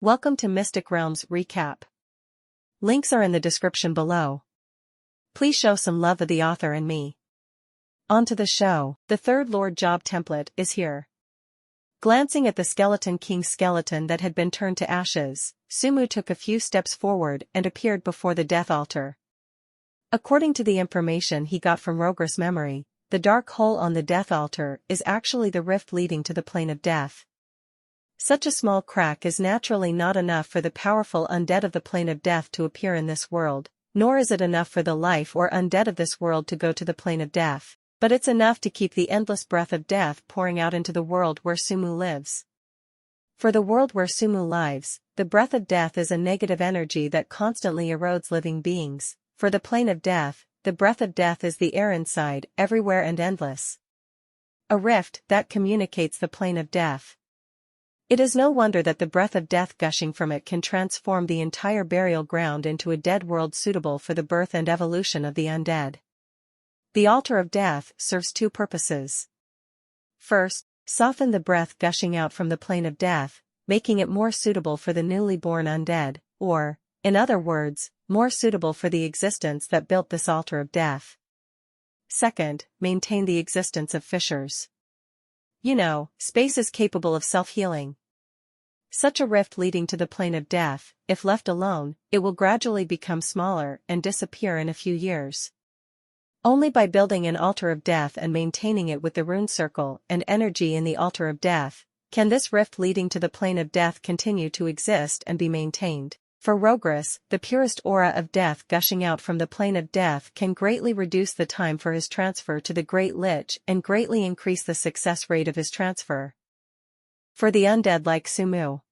Welcome to Mystic Realms Recap. Links are in the description below. Please show some love of the author and me. On to the show. The third Lord Job template is here. Glancing at the Skeleton King's skeleton that had been turned to ashes, Sumu took a few steps forward and appeared before the death altar. According to the information he got from Rogris' memory, the dark hole on the death altar is actually the rift leading to the plane of death. Such a small crack is naturally not enough for the powerful undead of the plane of death to appear in this world, nor is it enough for the life or undead of this world to go to the plane of death, but it's enough to keep the endless breath of death pouring out into the world where Sumu lives. For the world where Sumu lives, the breath of death is a negative energy that constantly erodes living beings. For the plane of death, the breath of death is the air inside, everywhere and endless. A rift that communicates the plane of death. It is no wonder that the breath of death gushing from it can transform the entire burial ground into a dead world suitable for the birth and evolution of the undead. The altar of death serves two purposes. First, soften the breath gushing out from the plane of death, making it more suitable for the newly born undead, or, in other words, more suitable for the existence that built this altar of death. Second, maintain the existence of fissures. You know, space is capable of self-healing. Such a rift leading to the plane of death, if left alone, it will gradually become smaller and disappear in a few years. Only by building an altar of death and maintaining it with the rune circle and energy in the altar of death, can this rift leading to the plane of death continue to exist and be maintained. For Rogris, the purest aura of death gushing out from the plane of death can greatly reduce the time for his transfer to the Great Lich and greatly increase the success rate of his transfer. For the undead like Sumu,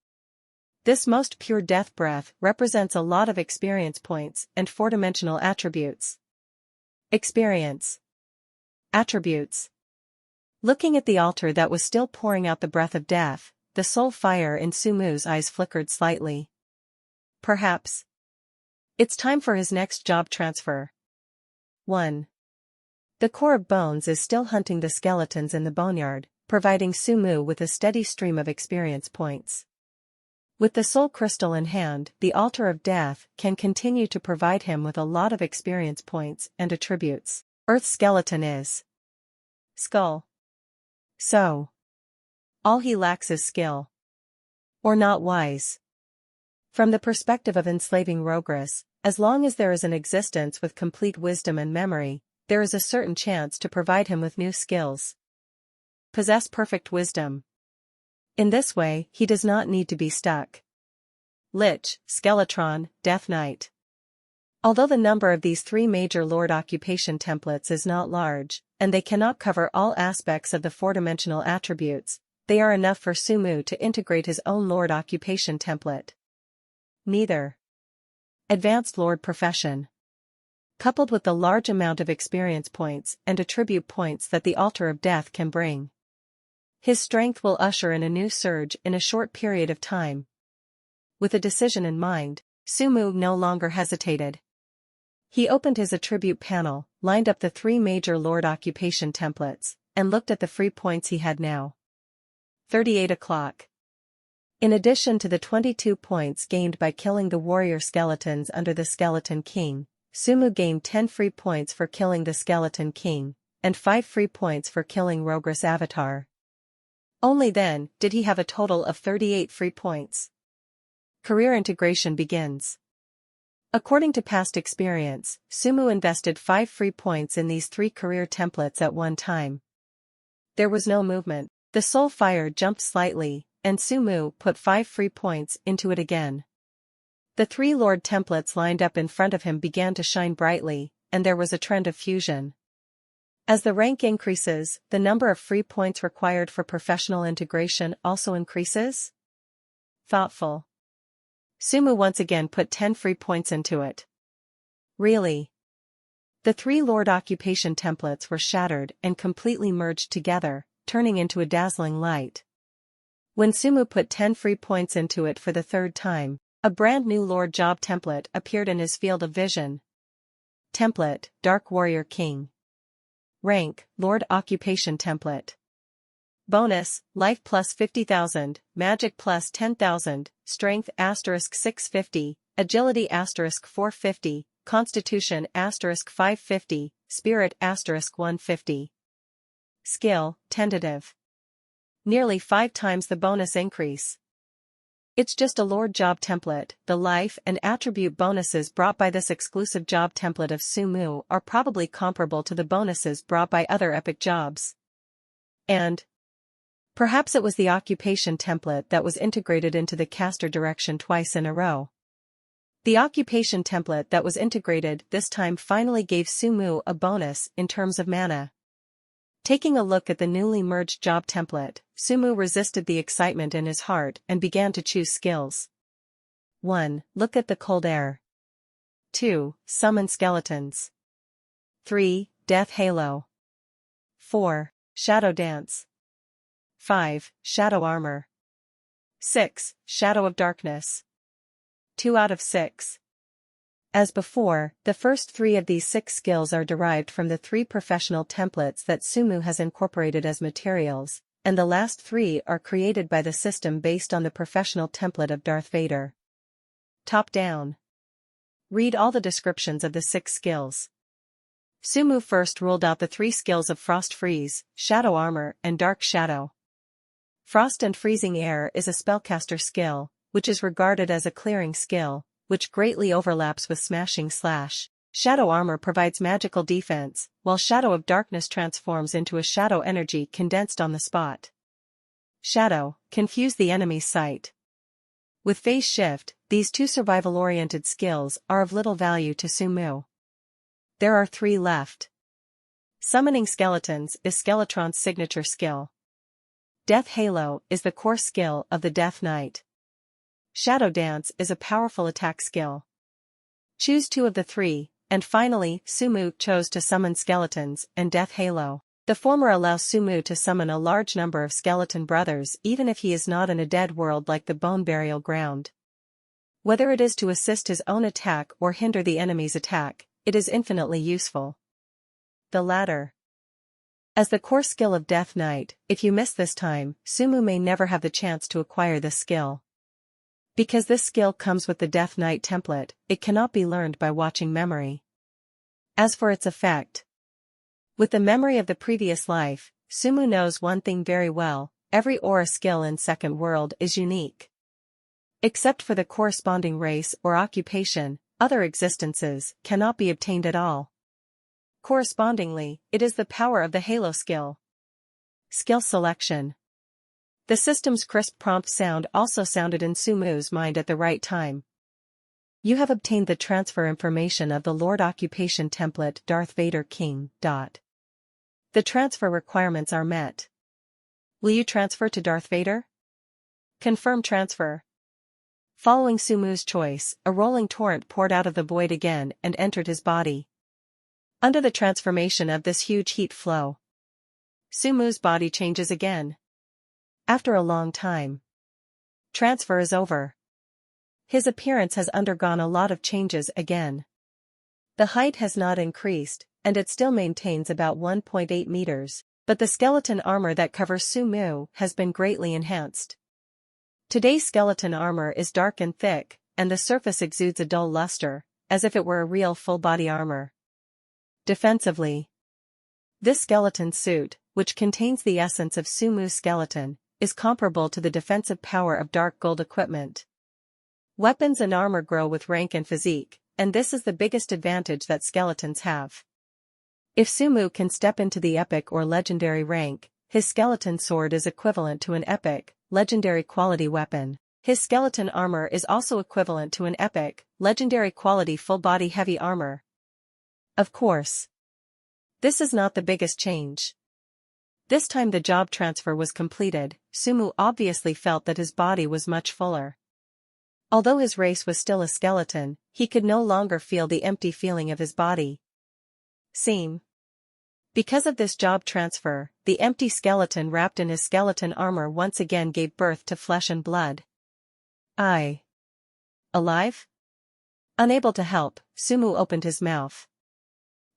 this most pure death breath represents a lot of experience points and four-dimensional attributes. Experience. Attributes. Looking at the altar that was still pouring out the breath of death, the soul fire in Sumu's eyes flickered slightly. Perhaps it's time for his next job transfer. 1. The core of bones is still hunting the skeletons in the boneyard, providing Sumu with a steady stream of experience points. With the soul crystal in hand, the altar of death can continue to provide him with a lot of experience points and attributes. Earth's skeleton is skull. So, all he lacks is skill. Or not wise. From the perspective of enslaving Rogris, as long as there is an existence with complete wisdom and memory, there is a certain chance to provide him with new skills. Possess perfect wisdom. In this way, he does not need to be stuck. Lich, Skeletron, Death Knight. Although the number of these three major Lord occupation templates is not large, and they cannot cover all aspects of the four-dimensional attributes, they are enough for Sumu to integrate his own Lord occupation template. Neither. Advanced Lord profession. Coupled with the large amount of experience points and attribute points that the altar of death can bring, his strength will usher in a new surge in a short period of time. With a decision in mind, Sumu no longer hesitated. He opened his attribute panel, lined up the three major Lord occupation templates, and looked at the free points he had now. 38 o'clock. In addition to the 22 points gained by killing the warrior skeletons under the Skeleton King, Sumu gained 10 free points for killing the Skeleton King, and 5 free points for killing Rogris' avatar. Only then did he have a total of 38 free points. Career integration begins. According to past experience, Sumu invested 5 free points in these 3 career templates at one time. There was no movement. The soul fire jumped slightly, and Sumu put 5 free points into it again. The 3 Lord templates lined up in front of him began to shine brightly, and there was a trend of fusion. As the rank increases, the number of free points required for professional integration also increases? Thoughtful. Sumu once again put 10 free points into it. Really? The 3 Lord occupation templates were shattered and completely merged together, turning into a dazzling light. When Sumu put 10 free points into it for the third time, a brand new Lord Job template appeared in his field of vision. Template, Dark Warrior King. Rank, Lord Occupation Template. Bonus, life plus 50,000, magic plus 10,000, strength asterisk 650, agility asterisk 450, constitution asterisk 550, spirit asterisk 150. Skill, tentative. Nearly 5 times the bonus increase. It's just a Lord job template. The life and attribute bonuses brought by this exclusive job template of Sumu are probably comparable to the bonuses brought by other epic jobs. And perhaps it was the occupation template that was integrated into the caster direction twice in a row. The occupation template that was integrated this time finally gave Sumu a bonus in terms of mana. Taking a look at the newly merged job template, Sumu resisted the excitement in his heart and began to choose skills. 1. Look at the cold air. 2. Summon skeletons. 3. Death halo. 4. Shadow dance. 5. Shadow armor. 6. Shadow of darkness. 2 out of 6. As before, the first 3 of these 6 skills are derived from the 3 professional templates that Sumu has incorporated as materials, and the last 3 are created by the system based on the professional template of Darth Vader. Top down. Read all the descriptions of the 6 skills. Sumu first ruled out the 3 skills of Frost Freeze, Shadow Armor, and Dark Shadow. Frost and Freezing Air is a spellcaster skill, which is regarded as a clearing skill, which greatly overlaps with Smashing Slash. Shadow Armor provides magical defense, while Shadow of Darkness transforms into a shadow energy condensed on the spot. Shadow, confuse the enemy's sight. With Phase Shift, these 2 survival-oriented skills are of little value to Sumu. There are 3 left. Summoning Skeletons is Skeletron's signature skill. Death Halo is the core skill of the Death Knight. Shadow Dance is a powerful attack skill. Choose 2 of the 3, and finally, Sumu chose to summon skeletons and Death Halo. The former allows Sumu to summon a large number of skeleton brothers even if he is not in a dead world like the Bone Burial Ground. Whether it is to assist his own attack or hinder the enemy's attack, it is infinitely useful. The latter. As the core skill of Death Knight, if you miss this time, Sumu may never have the chance to acquire this skill. Because this skill comes with the Death Knight template, it cannot be learned by watching memory. As for its effect, with the memory of the previous life, Sumu knows one thing very well: every aura skill in Second World is unique. Except for the corresponding race or occupation, other existences cannot be obtained at all. Correspondingly, it is the power of the Halo skill. Skill selection. The system's crisp prompt sound also sounded in Sumu's mind at the right time. You have obtained the transfer information of the Lord Occupation template Darth Vader King. The transfer requirements are met. Will you transfer to Darth Vader? Confirm transfer. Following Sumu's choice, a rolling torrent poured out of the void again and entered his body. Under the transformation of this huge heat flow, Sumu's body changes again. After a long time, transfer is over. His appearance has undergone a lot of changes again. The height has not increased, and it still maintains about 1.8 meters, but the skeleton armor that covers Sumu has been greatly enhanced. Today's skeleton armor is dark and thick, and the surface exudes a dull luster, as if it were a real full-body armor. Defensively, this skeleton suit, which contains the essence of Sumu's skeleton, is comparable to the defensive power of dark gold equipment. Weapons and armor grow with rank and physique, and this is the biggest advantage that skeletons have. If Sumu can step into the epic or legendary rank, his skeleton sword is equivalent to an epic, legendary quality weapon. His skeleton armor is also equivalent to an epic, legendary quality full-body heavy armor. Of course, this is not the biggest change. This time the job transfer was completed, Sumu obviously felt that his body was much fuller. Although his race was still a skeleton, he could no longer feel the empty feeling of his body. Because of this job transfer, the empty skeleton wrapped in his skeleton armor once again gave birth to flesh and blood. Alive? Unable to help, Sumu opened his mouth.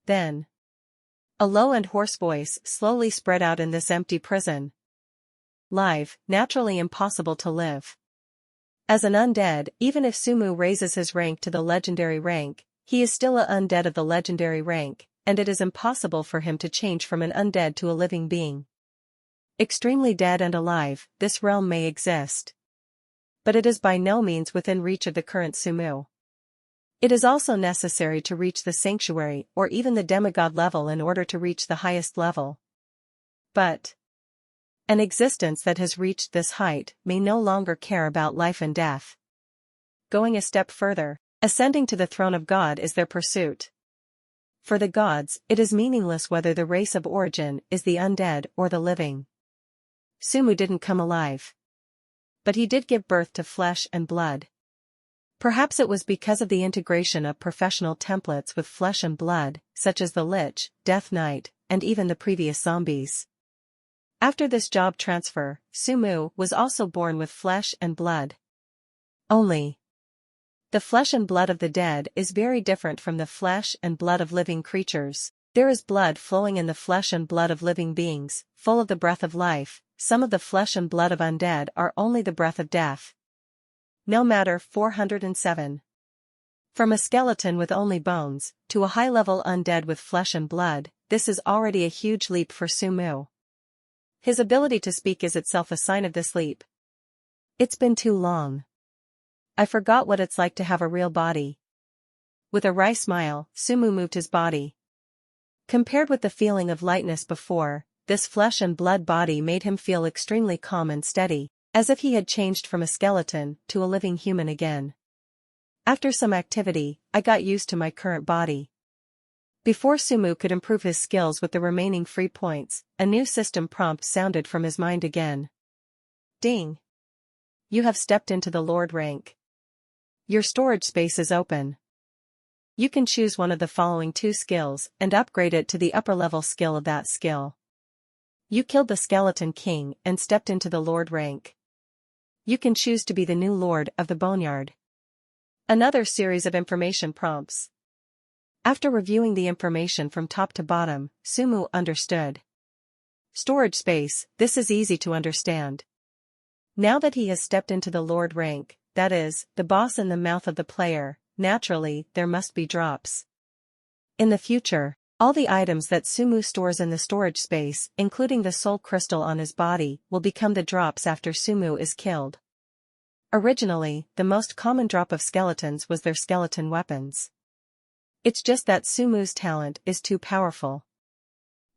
Then, a low and hoarse voice slowly spread out in this empty prison. live, naturally impossible to live. As an undead, even if Sumu raises his rank to the legendary rank, he is still an undead of the legendary rank, and it is impossible for him to change from an undead to a living being. Extremely dead and alive, this realm may exist. But it is by no means within reach of the current Sumu. It is also necessary to reach the sanctuary or even the demigod level in order to reach the highest level. But an existence that has reached this height may no longer care about life and death. Going a step further, ascending to the throne of God is their pursuit. For the gods, it is meaningless whether the race of origin is the undead or the living. Sumu didn't come alive. But he did give birth to flesh and blood. Perhaps it was because of the integration of professional templates with flesh and blood, such as the Lich, Death Knight, and even the previous zombies. After this job transfer, Sumu was also born with flesh and blood. Only the flesh and blood of the dead is very different from the flesh and blood of living creatures. There is blood flowing in the flesh and blood of living beings, full of the breath of life. Some of the flesh and blood of undead are only the breath of death. No matter 407. From a skeleton with only bones, to a high-level undead with flesh and blood, this is already a huge leap for Sumu. His ability to speak is itself a sign of this leap. It's been too long. I forgot what it's like to have a real body. With a wry smile, Sumu moved his body. Compared with the feeling of lightness before, this flesh and blood body made him feel extremely calm and steady, as if he had changed from a skeleton to a living human again. After some activity, I got used to my current body. Before Sumu could improve his skills with the remaining free points, a new system prompt sounded from his mind again. Ding! You have stepped into the Lord rank. Your storage space is open. You can choose one of the following 2 skills and upgrade it to the upper level skill of that skill. You killed the Skeleton King and stepped into the Lord rank. You can choose to be the new Lord of the Boneyard. Another series of information prompts. After reviewing the information from top to bottom, Sumu understood. Storage space, this is easy to understand. Now that he has stepped into the Lord rank, that is, the boss in the mouth of the player, naturally, there must be drops. In the future, all the items that Sumu stores in the storage space, including the soul crystal on his body, will become the drops after Sumu is killed. Originally, the most common drop of skeletons was their skeleton weapons. It's just that Sumu's talent is too powerful.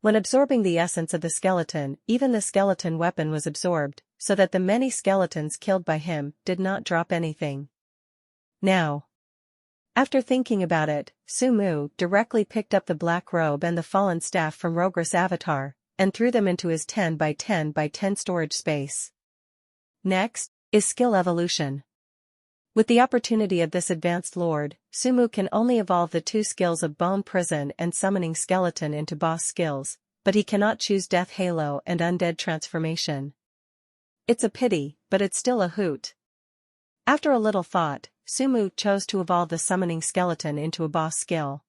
When absorbing the essence of the skeleton, even the skeleton weapon was absorbed, so that the many skeletons killed by him did not drop anything. Now, after thinking about it, Sumu directly picked up the black robe and the fallen staff from Rogris' avatar, and threw them into his 10 by 10 by 10 storage space. Next is skill evolution. With the opportunity of this advanced lord, Sumu can only evolve the 2 skills of Bone Prison and Summoning Skeleton into boss skills, but he cannot choose Death Halo and Undead Transformation. It's a pity, but it's still a hoot. After a little thought, Sumu chose to evolve the Summoning Skeleton into a boss skill.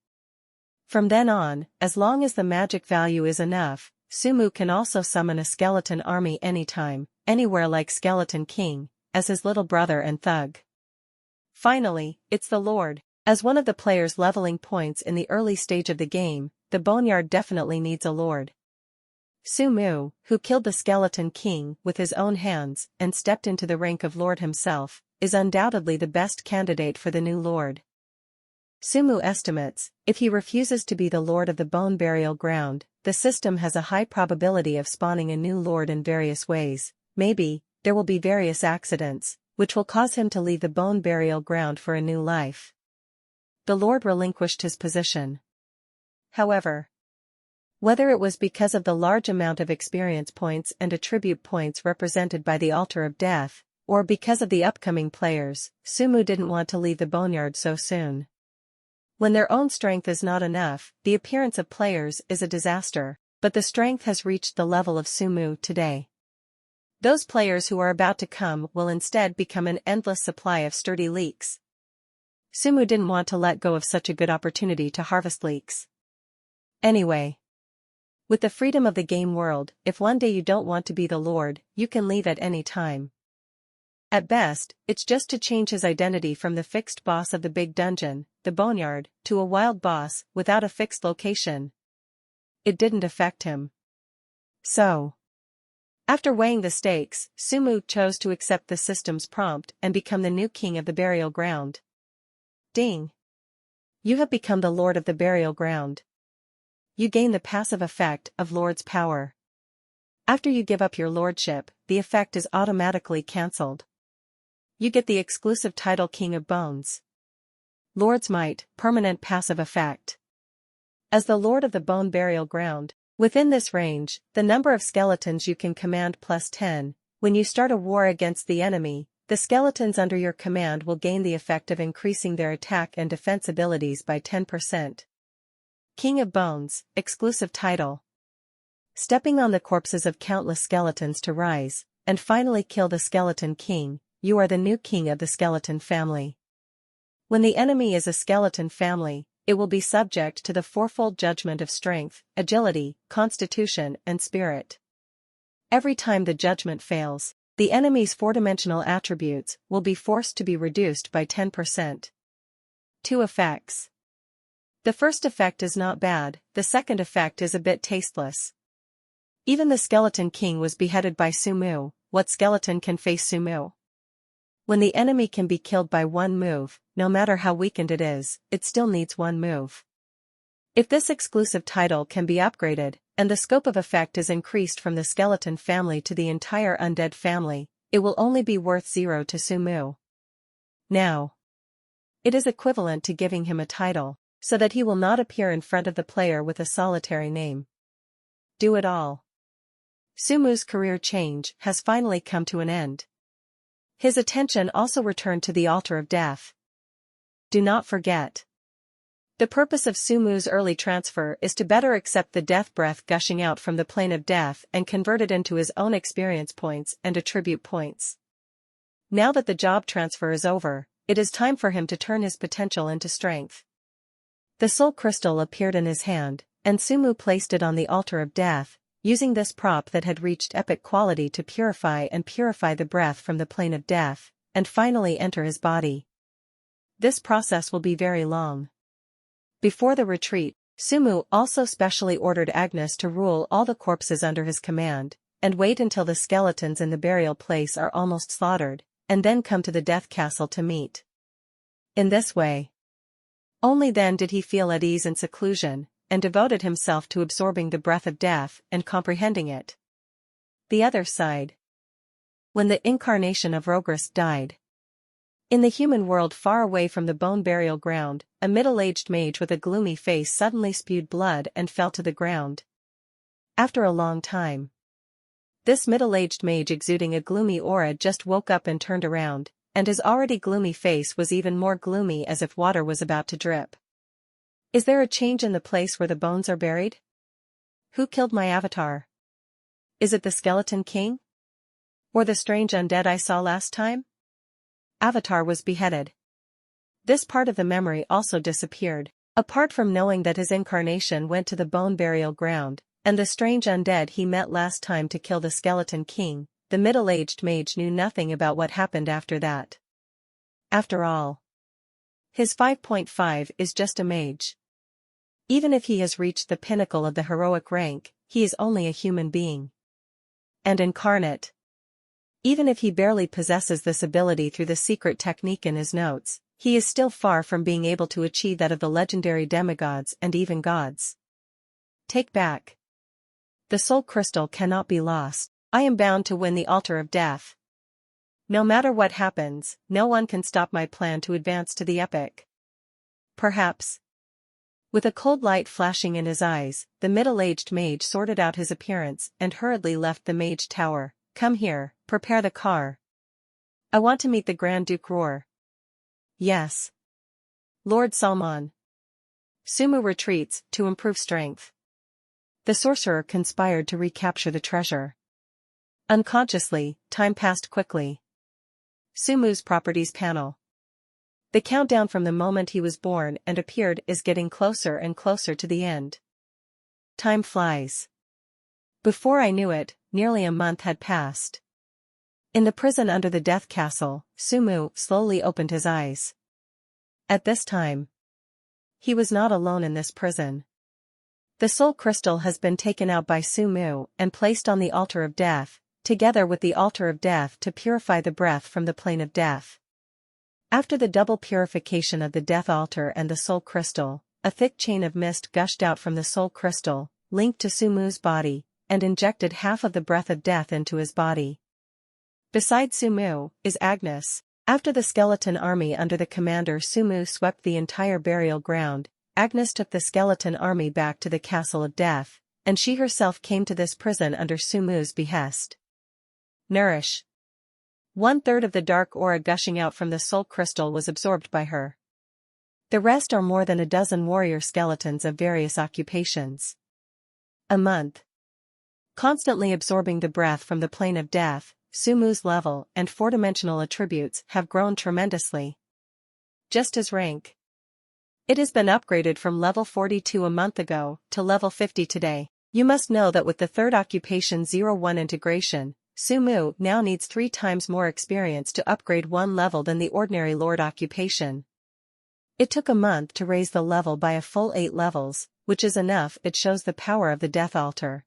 From then on, as long as the magic value is enough, Sumu can also summon a skeleton army anytime, anywhere like Skeleton King, as his little brother and thug. Finally, it's the Lord. As one of the player's leveling points in the early stage of the game, the Boneyard definitely needs a Lord. Sumu, who killed the Skeleton King with his own hands and stepped into the rank of Lord himself, is undoubtedly the best candidate for the new Lord. Sumu estimates, if he refuses to be the Lord of the Bone Burial Ground, the system has a high probability of spawning a new Lord in various ways. Maybe, there will be various accidents, which will cause him to leave the Bone Burial Ground for a new life. The Lord relinquished his position. However, whether it was because of the large amount of experience points and attribute points represented by the Altar of Death, or because of the upcoming players, Sumu didn't want to leave the Boneyard so soon. When their own strength is not enough, the appearance of players is a disaster, but the strength has reached the level of Sumu today. Those players who are about to come will instead become an endless supply of sturdy leeks. Sumu didn't want to let go of such a good opportunity to harvest leeks. Anyway, With the freedom of the game world, if one day you don't want to be the Lord, you can leave at any time. At best, it's just to change his identity from the fixed boss of the big dungeon, the boneyard, to a wild boss, without a fixed location. It didn't affect him. So, after weighing the stakes, Sumu chose to accept the system's prompt and become the new king of the burial ground. Ding! You have become the lord of the burial ground. You gain the passive effect of Lord's power. After you give up your lordship, the effect is automatically cancelled. You get the exclusive title King of Bones. Lord's Might, permanent passive effect. As the lord of the bone burial ground, within this range, the number of skeletons you can command +10, when you start a war against the enemy, the skeletons under your command will gain the effect of increasing their attack and defense abilities by 10%. King of Bones, exclusive title. Stepping on the corpses of countless skeletons to rise, and finally kill the Skeleton King, you are the new king of the skeleton family. When the enemy is a skeleton family, it will be subject to the fourfold judgment of strength, agility, constitution, and spirit. Every time the judgment fails, the enemy's four-dimensional attributes will be forced to be reduced by 10%. 2 effects. The first effect is not bad, the second effect is a bit tasteless. Even the Skeleton King was beheaded by Sumu. What skeleton can face Sumu? When the enemy can be killed by one move, no matter how weakened it is, it still needs one move. If this exclusive title can be upgraded, and the scope of effect is increased from the skeleton family to the entire undead family, it will only be worth 0 to Sumu. Now, it is equivalent to giving him a title, so that he will not appear in front of the player with a solitary name. Do it all. Sumu's career change has finally come to an end. His attention also returned to the altar of death. Do not forget. The purpose of Sumu's early transfer is to better accept the death breath gushing out from the plane of death and convert it into his own experience points and attribute points. Now that the job transfer is over, it is time for him to turn his potential into strength. The soul crystal appeared in his hand, and Sumu placed it on the altar of death, using this prop that had reached epic quality to purify the breath from the plane of death, and finally enter his body. This process will be very long. Before the retreat, Sumu also specially ordered Agnes to rule all the corpses under his command, and wait until the skeletons in the burial place are almost slaughtered, and then come to the death castle to meet. In this way, only then did he feel at ease in seclusion, and devoted himself to absorbing the breath of death and comprehending it. The other side. When the incarnation of Rogris died. In the human world far away from the bone burial ground, a middle-aged mage with a gloomy face suddenly spewed blood and fell to the ground. After a long time. This middle-aged mage exuding a gloomy aura just woke up and turned around, and his already gloomy face was even more gloomy as if water was about to drip. Is there a change in the place where the bones are buried? Who killed my avatar? Is it the Skeleton King? Or the strange undead I saw last time? Avatar was beheaded. This part of the memory also disappeared, apart from knowing that his incarnation went to the bone burial ground, and the strange undead he met last time to kill the Skeleton King. The middle-aged mage knew nothing about what happened after that. After all, his 5.5 is just a mage. Even if he has reached the pinnacle of the heroic rank, he is only a human being. And incarnate. Even if he barely possesses this ability through the secret technique in his notes, he is still far from being able to achieve that of the legendary demigods and even gods. Take back. The soul crystal cannot be lost. I am bound to win the altar of death. No matter what happens, no one can stop my plan to advance to the epic. Perhaps. With a cold light flashing in his eyes, the middle-aged mage sorted out his appearance and hurriedly left the mage tower. Come here, prepare the car. I want to meet the Grand Duke Roar. Yes. Lord Salmon. Sumu retreats to improve strength. The sorcerer conspired to recapture the treasure. Unconsciously, time passed quickly. Sumu's properties panel. The countdown from the moment he was born and appeared is getting closer and closer to the end. Time flies. Before I knew it, nearly a month had passed. In the prison under the death castle, Sumu slowly opened his eyes. At this time, he was not alone in this prison. The soul crystal has been taken out by Sumu and placed on the altar of death, together with the altar of death to purify the breath from the plane of death. After the double purification of the death altar and the soul crystal, a thick chain of mist gushed out from the soul crystal, linked to Sumu's body, and injected half of the breath of death into his body. Beside Sumu is Agnes. After the skeleton army under the commander Sumu swept the entire burial ground, Agnes took the skeleton army back to the castle of death, and she herself came to this prison under Sumu's behest. Nourish. 1/3 of the dark aura gushing out from the soul crystal was absorbed by her. The rest are more than a dozen warrior skeletons of various occupations. A month. Constantly absorbing the breath from the plane of death, Sumu's level and four-dimensional attributes have grown tremendously. Just his rank. It has been upgraded from level 42 a month ago to level 50 today. You must know that with the third occupation 01 integration, Sumu now needs 3 times more experience to upgrade one level than the ordinary Lord occupation. It took a month to raise the level by a full 8 levels, which is enough. It shows the power of the death altar.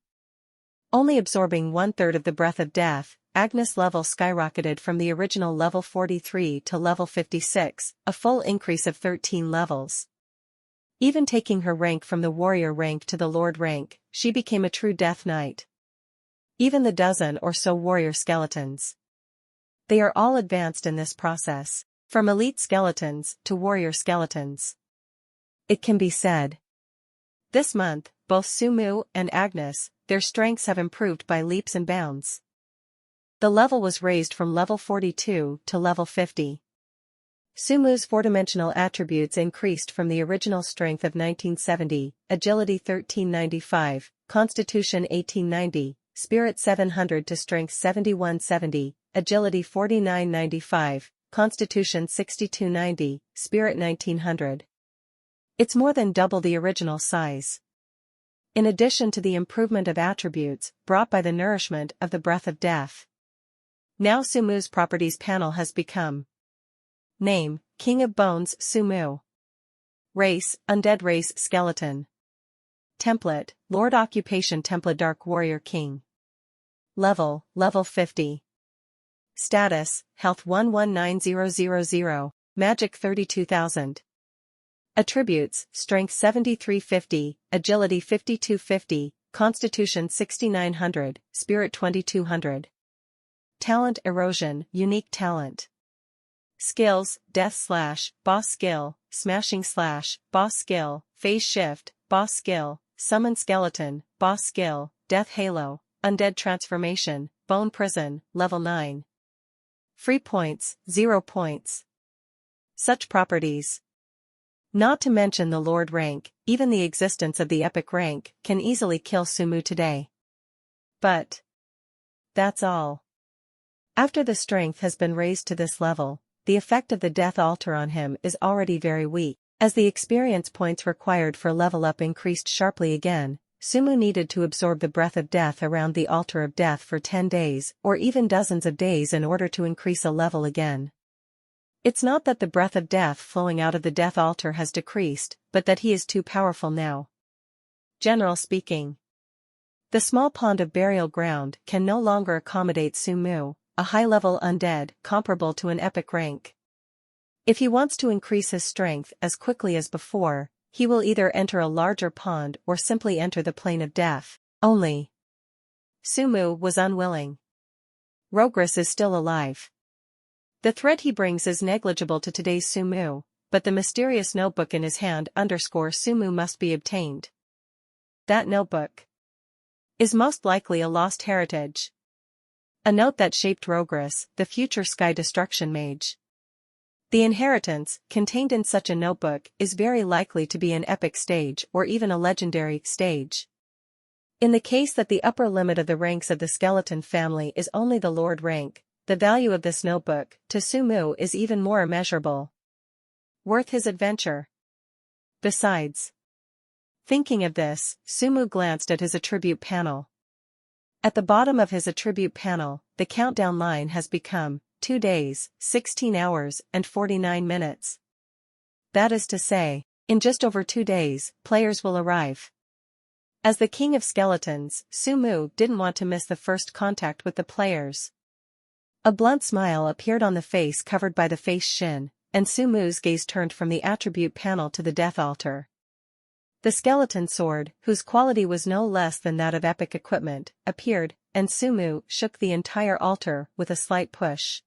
Only absorbing 1/3 of the breath of death, Agnes' level skyrocketed from the original level 43 to level 56, a full increase of 13 levels. Even taking her rank from the warrior rank to the lord rank, she became a true death knight. Even the dozen or so warrior skeletons. They are all advanced in this process, from elite skeletons to warrior skeletons. It can be said. This month, both Sumu and Agnes, their strengths have improved by leaps and bounds. The level was raised from level 42 to level 50. Sumu's four-dimensional attributes increased from the original strength of 1970, agility 1395, constitution 1890, spirit 700 to strength 7170, agility 4995, constitution 6290, spirit 1900. It's more than double the original size. In addition to the improvement of attributes brought by the nourishment of the breath of death. Now Sumu's properties panel has become. Name, King of Bones Sumu. Race, Undead Race Skeleton. Template, Lord Occupation Template Dark Warrior King. Level, Level 50. Status, Health 119000, Magic 32,000. Attributes, Strength 7350, Agility 5250, Constitution 6900, Spirit 2200. Talent Erosion, Unique Talent. Skills, Death / Boss Skill, Smashing / Boss Skill, Phase Shift, Boss Skill, Summon Skeleton, Boss Skill, Death Halo, Undead Transformation, Bone Prison, Level 9. Free points, 0 points. Such properties. Not to mention the Lord rank, even the existence of the Epic rank can easily kill Sumu today. But that's all. After the strength has been raised to this level, the effect of the death altar on him is already very weak. As the experience points required for level up increased sharply again, Sumu needed to absorb the breath of death around the altar of death for 10 days or even dozens of days in order to increase a level again. It's not that the breath of death flowing out of the death altar has decreased, but that he is too powerful now. General speaking. The small pond of burial ground can no longer accommodate Sumu, a high-level undead comparable to an epic rank. If he wants to increase his strength as quickly as before, he will either enter a larger pond or simply enter the plane of death. Only Sumu was unwilling. Rogris is still alive. The threat he brings is negligible to today's Sumu, but the mysterious notebook in his hand underscores Sumu must be obtained. That notebook is most likely a lost heritage. A note that shaped Rogris, the future Sky Destruction Mage. The inheritance, contained in such a notebook, is very likely to be an epic stage or even a legendary stage. In the case that the upper limit of the ranks of the skeleton family is only the Lord rank, the value of this notebook, to Sumu, is even more immeasurable. Worth his adventure. Besides. Thinking of this, Sumu glanced at his attribute panel. At the bottom of his attribute panel, the countdown line has become 2 days, 16 hours, and 49 minutes. That is to say, in just over 2 days, players will arrive. As the king of skeletons, Sumu didn't want to miss the first contact with the players. A blunt smile appeared on the face covered by the face shin, and Sumu's gaze turned from the attribute panel to the death altar. The skeleton sword, whose quality was no less than that of epic equipment, appeared, and Sumu shook the entire altar with a slight push.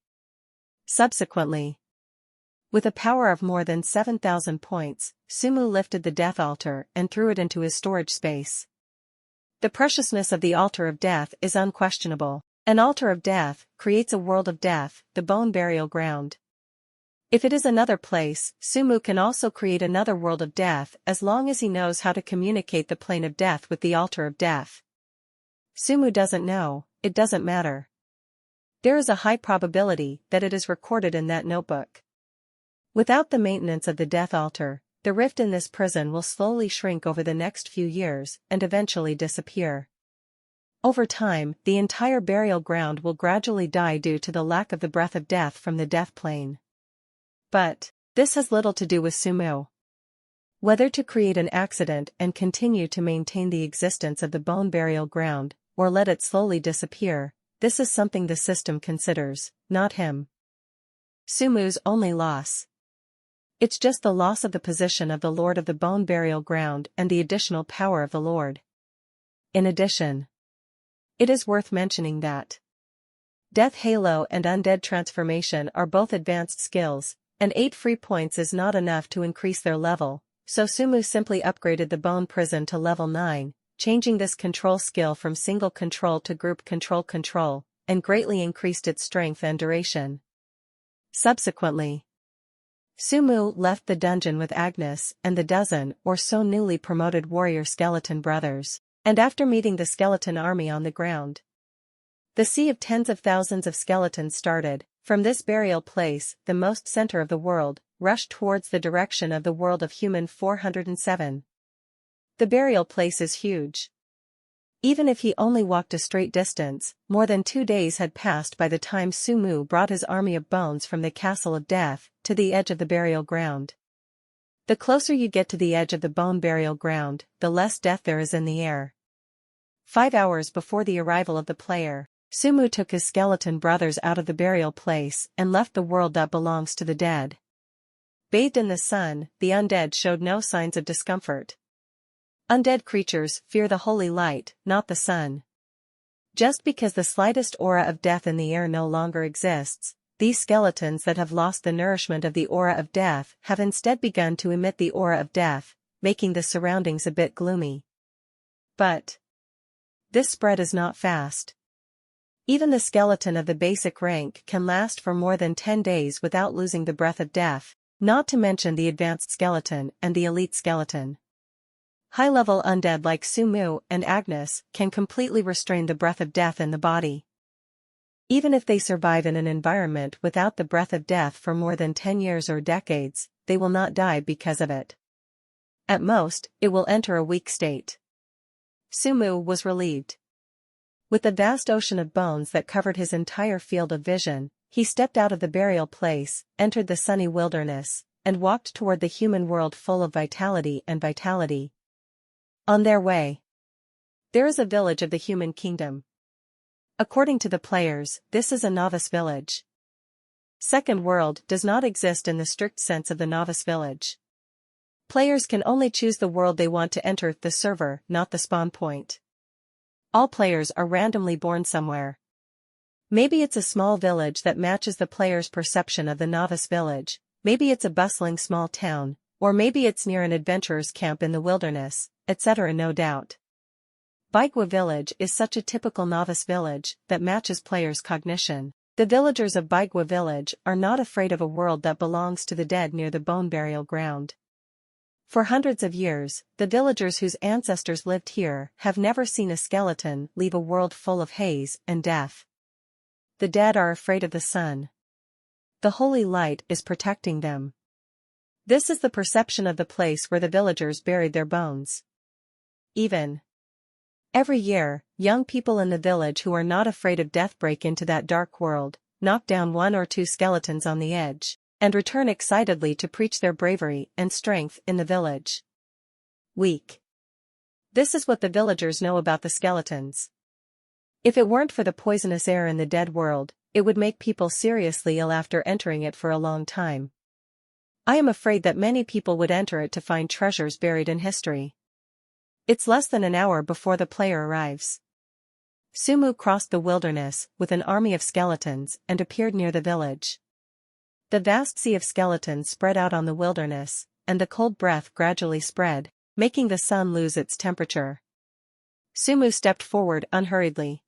Subsequently, with a power of more than 7,000 points, Sumu lifted the death altar and threw it into his storage space. The preciousness of the altar of death is unquestionable. An altar of death creates a world of death, the bone burial ground. If it is another place, Sumu can also create another world of death as long as he knows how to communicate the plane of death with the altar of death. Sumu doesn't know, it doesn't matter. There is a high probability that it is recorded in that notebook. Without the maintenance of the death altar, the rift in this prison will slowly shrink over the next few years and eventually disappear. Over time, the entire burial ground will gradually die due to the lack of the breath of death from the death plane. But this has little to do with Sumu. Whether to create an accident and continue to maintain the existence of the bone burial ground, or let it slowly disappear, this is something the system considers, not him. Sumu's only loss. It's just the loss of the position of the Lord of the Bone Burial Ground and the additional power of the Lord. In addition, it is worth mentioning that Death Halo and Undead Transformation are both advanced skills, and 8 free points is not enough to increase their level, so Sumu simply upgraded the Bone Prison to level 9, changing this control skill from single control to group control, and greatly increased its strength and duration. Subsequently, Sumu left the dungeon with Agnes and the dozen or so newly promoted warrior skeleton brothers, and after meeting the skeleton army on the ground, the sea of tens of thousands of skeletons started. From this burial place, the most center of the world, rushed towards the direction of the world of human 407. The burial place is huge. Even if he only walked a straight distance, more than 2 days had passed by the time Sumu brought his army of bones from the castle of death to the edge of the burial ground. The closer you get to the edge of the bone burial ground, the less death there is in the air. 5 hours before the arrival of the player, Sumu took his skeleton brothers out of the burial place and left the world that belongs to the dead. Bathed in the sun, the undead showed no signs of discomfort. Undead creatures fear the holy light, not the sun. Just because the slightest aura of death in the air no longer exists, these skeletons that have lost the nourishment of the aura of death have instead begun to emit the aura of death, making the surroundings a bit gloomy. But this spread is not fast. Even the skeleton of the basic rank can last for more than 10 days without losing the breath of death, not to mention the advanced skeleton and the elite skeleton. High-level undead like Sumu and Agnes can completely restrain the breath of death in the body. Even if they survive in an environment without the breath of death for more than 10 years or decades, they will not die because of it. At most, it will enter a weak state. Sumu was relieved. With the vast ocean of bones that covered his entire field of vision, he stepped out of the burial place, entered the sunny wilderness, and walked toward the human world full of vitality. On their way, there is a village of the human kingdom. According to the players, this is a novice village. Second world does not exist in the strict sense of the novice village. Players can only choose the world they want to enter, the server, not the spawn point. All players are randomly born somewhere. Maybe it's a small village that matches the player's perception of the novice village, maybe it's a bustling small town, or maybe it's near an adventurer's camp in the wilderness, etc. No doubt. Baigwa village is such a typical novice village that matches players' cognition. The villagers of Baigwa village are not afraid of a world that belongs to the dead near the bone burial ground. For hundreds of years, the villagers whose ancestors lived here have never seen a skeleton leave a world full of haze and death. The dead are afraid of the sun. The holy light is protecting them. This is the perception of the place where the villagers buried their bones. Even Every year, young people in the village who are not afraid of death break into that dark world, knock down one or two skeletons on the edge, and return excitedly to preach their bravery and strength in the village. Weak. This is what the villagers know about the skeletons. If it weren't for the poisonous air in the dead world, it would make people seriously ill after entering it for a long time. I am afraid that many people would enter it to find treasures buried in history. It's less than an hour before the player arrives. Sumu crossed the wilderness with an army of skeletons and appeared near the village. The vast sea of skeletons spread out on the wilderness, and the cold breath gradually spread, making the sun lose its temperature. Sumu stepped forward unhurriedly.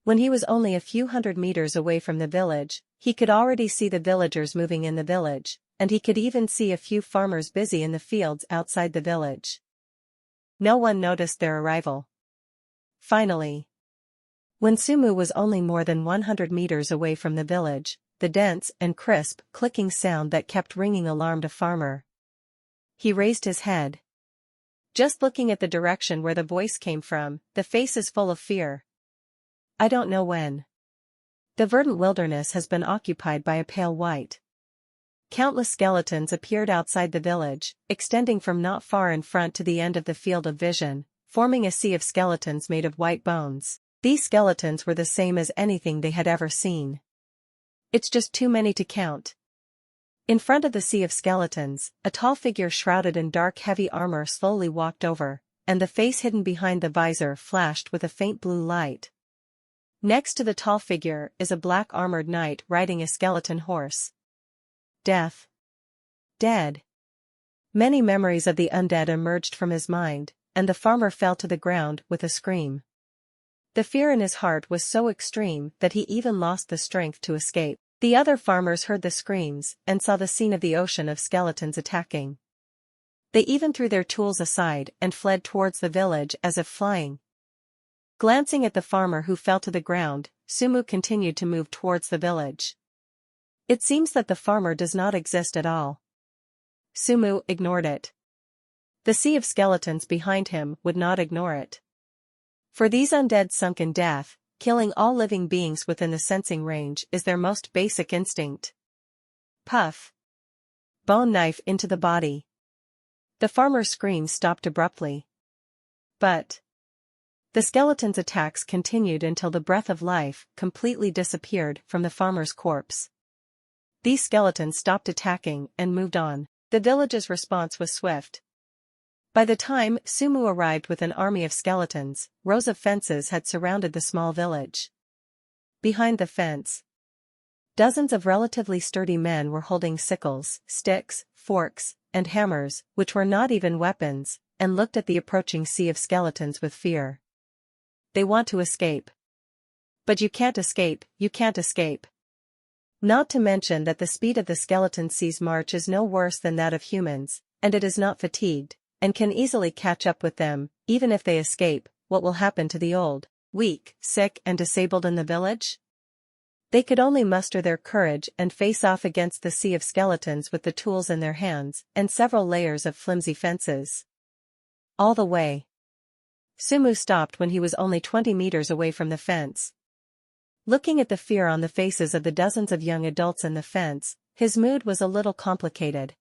When he was only a few hundred meters away from the village, he could already see the villagers moving in the village, and he could even see a few farmers busy in the fields outside the village. No one noticed their arrival. Finally, when Sumu was only more than 100 meters away from the village, the dense and crisp clicking sound that kept ringing alarmed a farmer. He raised his head. Just looking at the direction where the voice came from, the face is full of fear. I don't know when. The verdant wilderness has been occupied by a pale white. Countless skeletons appeared outside the village, extending from not far in front to the end of the field of vision, forming a sea of skeletons made of white bones. These skeletons were the same as anything they had ever seen. It's just too many to count. In front of the sea of skeletons, a tall figure shrouded in dark heavy armor slowly walked over, and the face hidden behind the visor flashed with a faint blue light. Next to the tall figure is a black armored knight riding a skeleton horse. Death. Dead. Many memories of the undead emerged from his mind, and the farmer fell to the ground with a scream. The fear in his heart was so extreme that he even lost the strength to escape. The other farmers heard the screams and saw the scene of the ocean of skeletons attacking. They even threw their tools aside and fled towards the village as if flying. Glancing at the farmer who fell to the ground, Sumu continued to move towards the village. It seems that the farmer does not exist at all. Sumu ignored it. The sea of skeletons behind him would not ignore it. For these undead sunk in death, killing all living beings within the sensing range is their most basic instinct. Puff. Bone knife into the body. The farmer's scream stopped abruptly. But the skeleton's attacks continued until the breath of life completely disappeared from the farmer's corpse. These skeletons stopped attacking and moved on. The village's response was swift. By the time Sumu arrived with an army of skeletons, rows of fences had surrounded the small village. Behind the fence, dozens of relatively sturdy men were holding sickles, sticks, forks, and hammers, which were not even weapons, and looked at the approaching sea of skeletons with fear. They want to escape. But you can't escape, you can't escape. Not to mention that the speed of the skeleton sea's march is no worse than that of humans, and it is not fatigued, and can easily catch up with them. Even if they escape, what will happen to the old, weak, sick and disabled in the village? They could only muster their courage and face off against the sea of skeletons with the tools in their hands and several layers of flimsy fences. All the way. Sumu stopped when he was only 20 meters away from the fence. Looking at the fear on the faces of the dozens of young adults in the fence, his mood was a little complicated.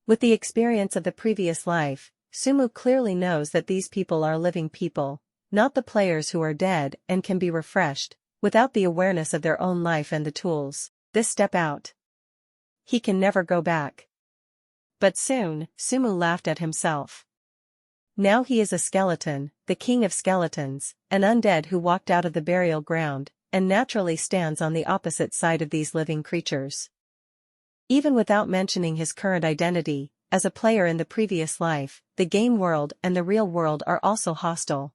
With the experience of the previous life, Sumu clearly knows that these people are living people, not the players who are dead and can be refreshed, without the awareness of their own life and the tools. This step out. He can never go back. But soon, Sumu laughed at himself. Now he is a skeleton, the king of skeletons, an undead who walked out of the burial ground, and naturally stands on the opposite side of these living creatures. Even without mentioning his current identity, as a player in the previous life, the game world and the real world are also hostile.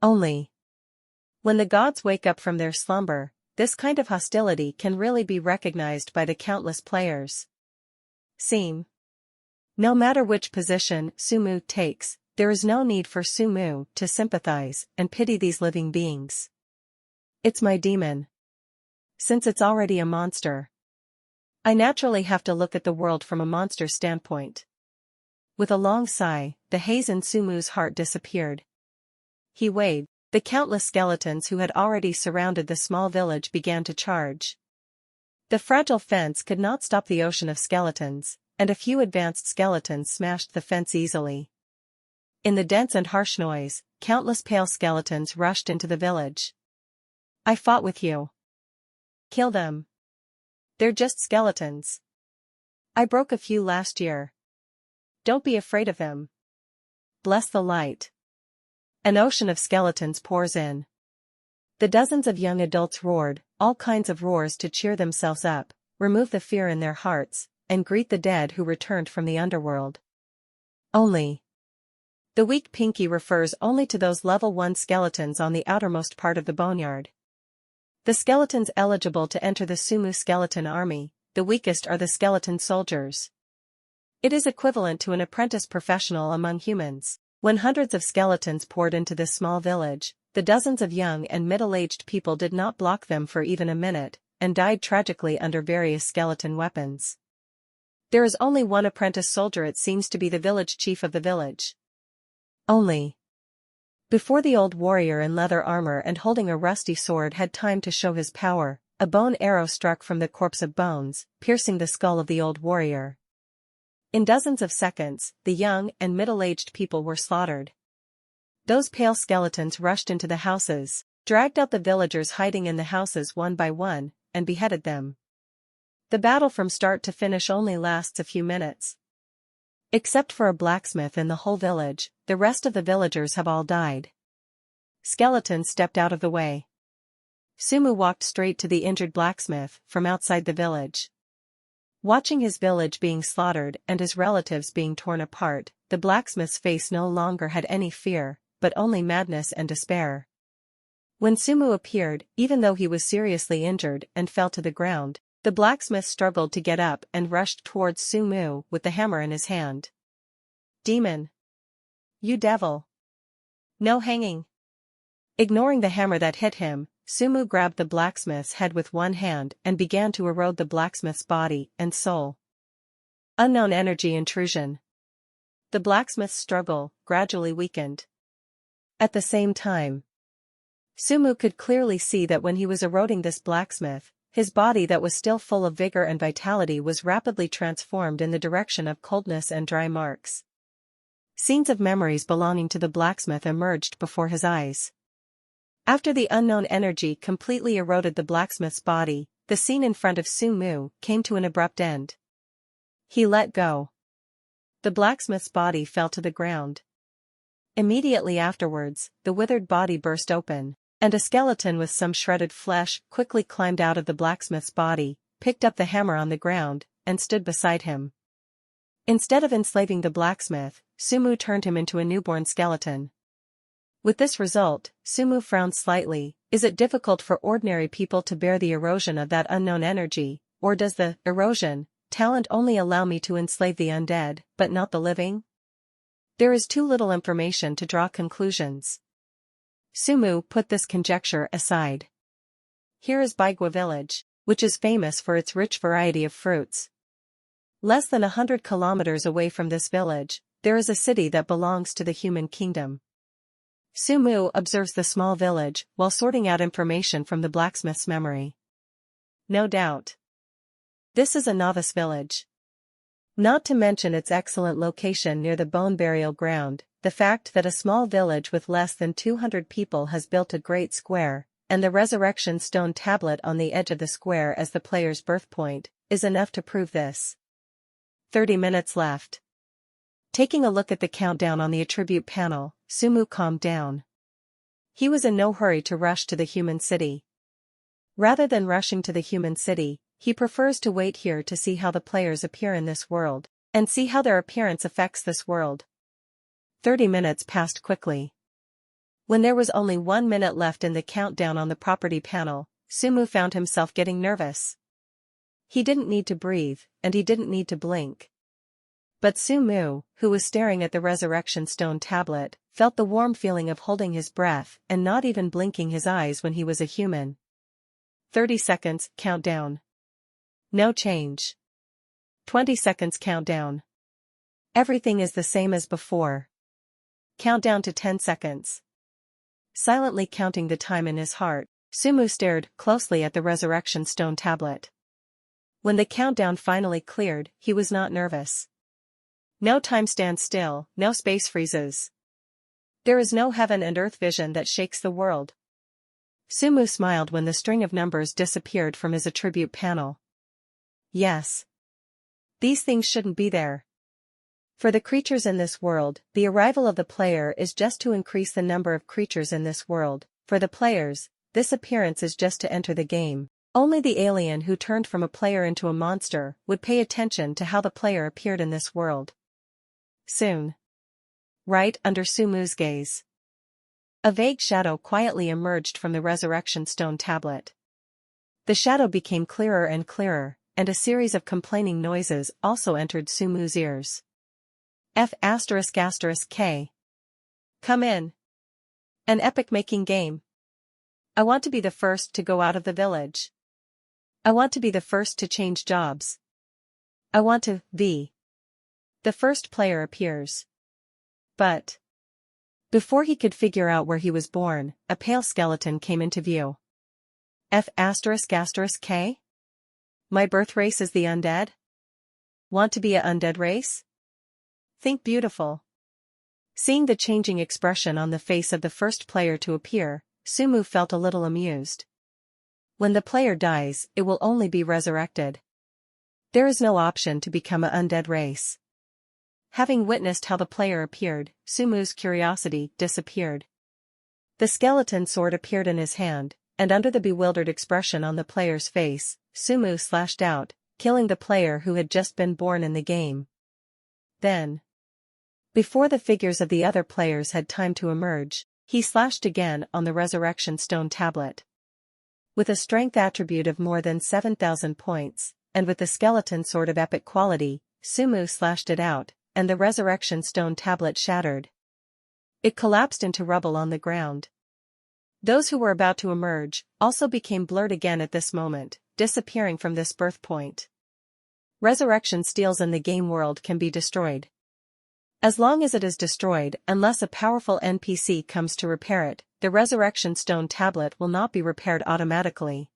Only when the gods wake up from their slumber, this kind of hostility can really be recognized by the countless players. No matter which position Sumu takes, there is no need for Sumu to sympathize and pity these living beings. It's my demon. Since it's already a monster, I naturally have to look at the world from a monster standpoint. With a long sigh, the haze in Sumu's heart disappeared. He waved. The countless skeletons who had already surrounded the small village began to charge. The fragile fence could not stop the ocean of skeletons, and a few advanced skeletons smashed the fence easily. In the dense and harsh noise, countless pale skeletons rushed into the village. I fought with you. Kill them. They're just skeletons. I broke a few last year. Don't be afraid of them. Bless the light. An ocean of skeletons pours in. The dozens of young adults roared, all kinds of roars to cheer themselves up, remove the fear in their hearts, and greet the dead who returned from the underworld. Only. The weak pinky refers only to those level 1 skeletons on the outermost part of the boneyard. The skeletons eligible to enter the Sumu skeleton army, the weakest are the skeleton soldiers. It is equivalent to an apprentice professional among humans. When hundreds of skeletons poured into this small village, the dozens of young and middle-aged people did not block them for even a minute, and died tragically under various skeleton weapons. There is only one apprentice soldier, it seems to be the village chief of the village. Only. Before the old warrior in leather armor and holding a rusty sword had time to show his power, a bone arrow struck from the corpse of bones, piercing the skull of the old warrior. In dozens of seconds, the young and middle-aged people were slaughtered. Those pale skeletons rushed into the houses, dragged out the villagers hiding in the houses one by one, and beheaded them. The battle from start to finish only lasts a few minutes. Except for a blacksmith in the whole village, the rest of the villagers have all died. Skeletons stepped out of the way. Sumu walked straight to the injured blacksmith from outside the village. Watching his village being slaughtered and his relatives being torn apart, the blacksmith's face no longer had any fear, but only madness and despair. When Sumu appeared, even though he was seriously injured and fell to the ground, the blacksmith struggled to get up and rushed towards Sumu with the hammer in his hand. Demon! You devil! No hanging! Ignoring the hammer that hit him, Sumu grabbed the blacksmith's head with one hand and began to erode the blacksmith's body and soul. Unknown energy intrusion. The blacksmith's struggle gradually weakened. At the same time, Sumu could clearly see that when he was eroding this blacksmith, his body that was still full of vigor and vitality was rapidly transformed in the direction of coldness and dry marks. Scenes of memories belonging to the blacksmith emerged before his eyes. After the unknown energy completely eroded the blacksmith's body, the scene in front of Sumu came to an abrupt end. He let go. The blacksmith's body fell to the ground. Immediately afterwards, the withered body burst open, and a skeleton with some shredded flesh quickly climbed out of the blacksmith's body, picked up the hammer on the ground, and stood beside him. Instead of enslaving the blacksmith, Sumu turned him into a newborn skeleton. With this result, Sumu frowned slightly. Is it difficult for ordinary people to bear the erosion of that unknown energy, or does the erosion talent only allow me to enslave the undead, but not the living? There is too little information to draw conclusions. Sumu put this conjecture aside. Here is Baigwa village, which is famous for its rich variety of fruits. Less than 100 kilometers away from this village, there is a city that belongs to the human kingdom. Sumu observes the small village while sorting out information from the blacksmith's memory. No doubt. This is a novice village. Not to mention its excellent location near the bone burial ground, the fact that a small village with less than 200 people has built a great square, and the resurrection stone tablet on the edge of the square as the player's birth point, is enough to prove this. 30 minutes left. Taking a look at the countdown on the attribute panel, Sumu calmed down. He was in no hurry to rush to the human city. Rather than rushing to the human city, he prefers to wait here to see how the players appear in this world, and see how their appearance affects this world. 30 minutes passed quickly. When there was only 1 minute left in the countdown on the property panel, Sumu found himself getting nervous. He didn't need to breathe, and he didn't need to blink. But Sumu, who was staring at the resurrection stone tablet, felt the warm feeling of holding his breath and not even blinking his eyes when he was a human. 30 seconds, countdown. No change. 20 seconds, countdown. Everything is the same as before. Countdown to 10 seconds. Silently counting the time in his heart, Sumu stared closely at the resurrection stone tablet. When the countdown finally cleared, he was not nervous. No time stands still, no space freezes. There is no heaven and earth vision that shakes the world. Sumu smiled when the string of numbers disappeared from his attribute panel. Yes. These things shouldn't be there. For the creatures in this world, the arrival of the player is just to increase the number of creatures in this world. For the players, this appearance is just to enter the game. Only the alien who turned from a player into a monster would pay attention to how the player appeared in this world. Soon. Right under Sumu's gaze, a vague shadow quietly emerged from the resurrection stone tablet. The shadow became clearer and clearer, and a series of complaining noises also entered Sumu's ears. F***K. Come in. An epic-making game. I want to be the first to go out of the village. I want to be the first to change jobs. I want to be. The first player appears. But before he could figure out where he was born, a pale skeleton came into view. F***K? My birth race is the undead? Want to be a undead race? Think beautiful. Seeing the changing expression on the face of the first player to appear, Sumu felt a little amused. When the player dies, it will only be resurrected. There is no option to become an undead race. Having witnessed how the player appeared, Sumu's curiosity disappeared. The skeleton sword appeared in his hand, and under the bewildered expression on the player's face, Sumu slashed out, killing the player who had just been born in the game. Then, before the figures of the other players had time to emerge, he slashed again on the resurrection stone tablet. With a strength attribute of more than 7,000 points, and with the skeleton sword of epic quality, Sumu slashed it out, and the resurrection stone tablet shattered. It collapsed into rubble on the ground. Those who were about to emerge also became blurred again at this moment, disappearing from this birth point. Resurrection steels in the game world can be destroyed. As long as it is destroyed, unless a powerful NPC comes to repair it, the resurrection stone tablet will not be repaired automatically.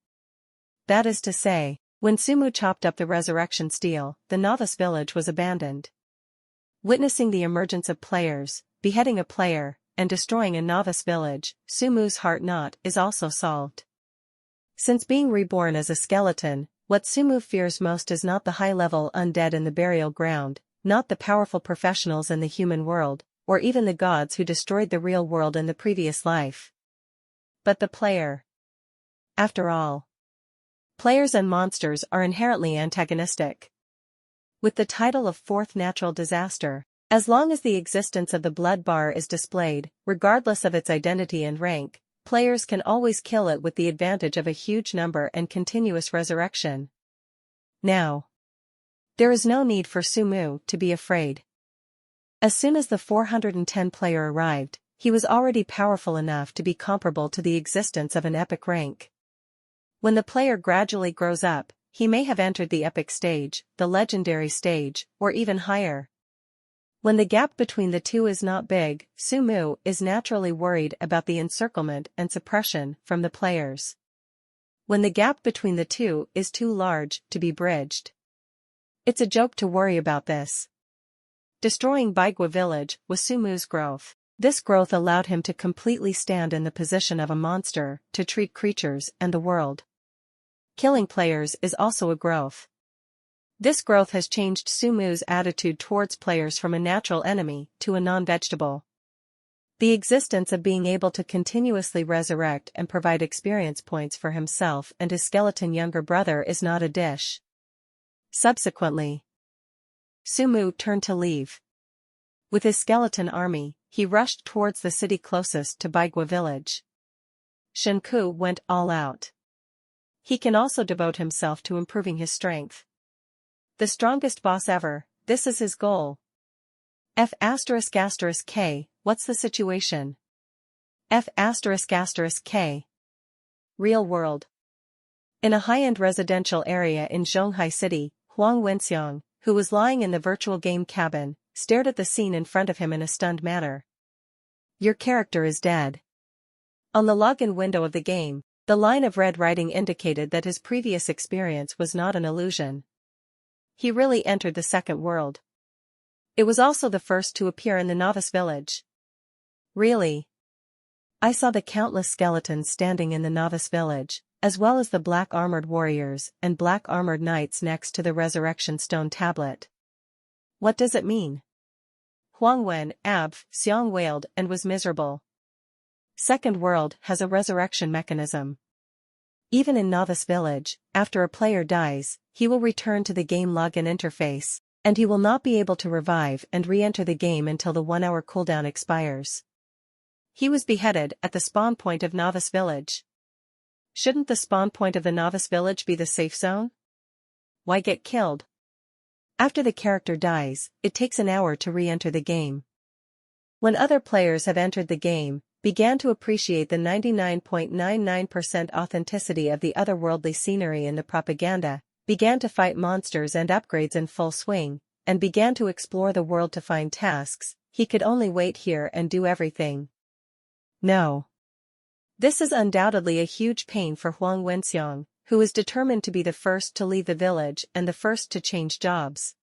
That is to say, when Sumu chopped up the resurrection steel, the novice village was abandoned. Witnessing the emergence of players, beheading a player, and destroying a novice village, Sumu's heart knot is also solved. Since being reborn as a skeleton, what Sumu fears most is not the high-level undead in the burial ground, not the powerful professionals in the human world, or even the gods who destroyed the real world in the previous life. But the player. After all, players and monsters are inherently antagonistic. With the title of fourth natural disaster, as long as the existence of the blood bar is displayed, regardless of its identity and rank, players can always kill it with the advantage of a huge number and continuous resurrection. Now, there is no need for Sumu to be afraid. As soon as the 410 player arrived, he was already powerful enough to be comparable to the existence of an epic rank. When the player gradually grows up, he may have entered the epic stage, the legendary stage, or even higher. When the gap between the two is not big, Sumu is naturally worried about the encirclement and suppression from the players. When the gap between the two is too large to be bridged, it's a joke to worry about this. Destroying Baigwa village was Sumu's growth. This growth allowed him to completely stand in the position of a monster, to treat creatures and the world. Killing players is also a growth. This growth has changed Sumu's attitude towards players from a natural enemy to a non-vegetable. The existence of being able to continuously resurrect and provide experience points for himself and his skeleton younger brother is not a dish. Subsequently, Sumu turned to leave. With his skeleton army, he rushed towards the city closest to Baigwa village. Shinku went all out. He can also devote himself to improving his strength. The strongest boss ever, this is his goal. F***K, what's the situation? F***K. Real world. In a high-end residential area in Zhonghai City, Huang Wenxiang, who was lying in the virtual game cabin, stared at the scene in front of him in a stunned manner. Your character is dead. On the login window of the game, the line of red writing indicated that his previous experience was not an illusion. He really entered the second world. It was also the first to appear in the novice village. Really? I saw the countless skeletons standing in the novice village, as well as the black-armored warriors and black-armored knights next to the resurrection stone tablet. What does it mean? Huang Wen, Xiong wailed and was miserable. Second world has a resurrection mechanism. Even in novice village, after a player dies, he will return to the game login interface, and he will not be able to revive and re-enter the game until the 1-hour cooldown expires. He was beheaded at the spawn point of novice village. Shouldn't the spawn point of the novice village be the safe zone? Why get killed? After the character dies, it takes an hour to re-enter the game. When other players have entered the game, began to appreciate the 99.99% authenticity of the otherworldly scenery in the propaganda, began to fight monsters and upgrades in full swing, and began to explore the world to find tasks, he could only wait here and do everything. No. This is undoubtedly a huge pain for Huang Wenxiong, who is determined to be the first to leave the village and the first to change jobs.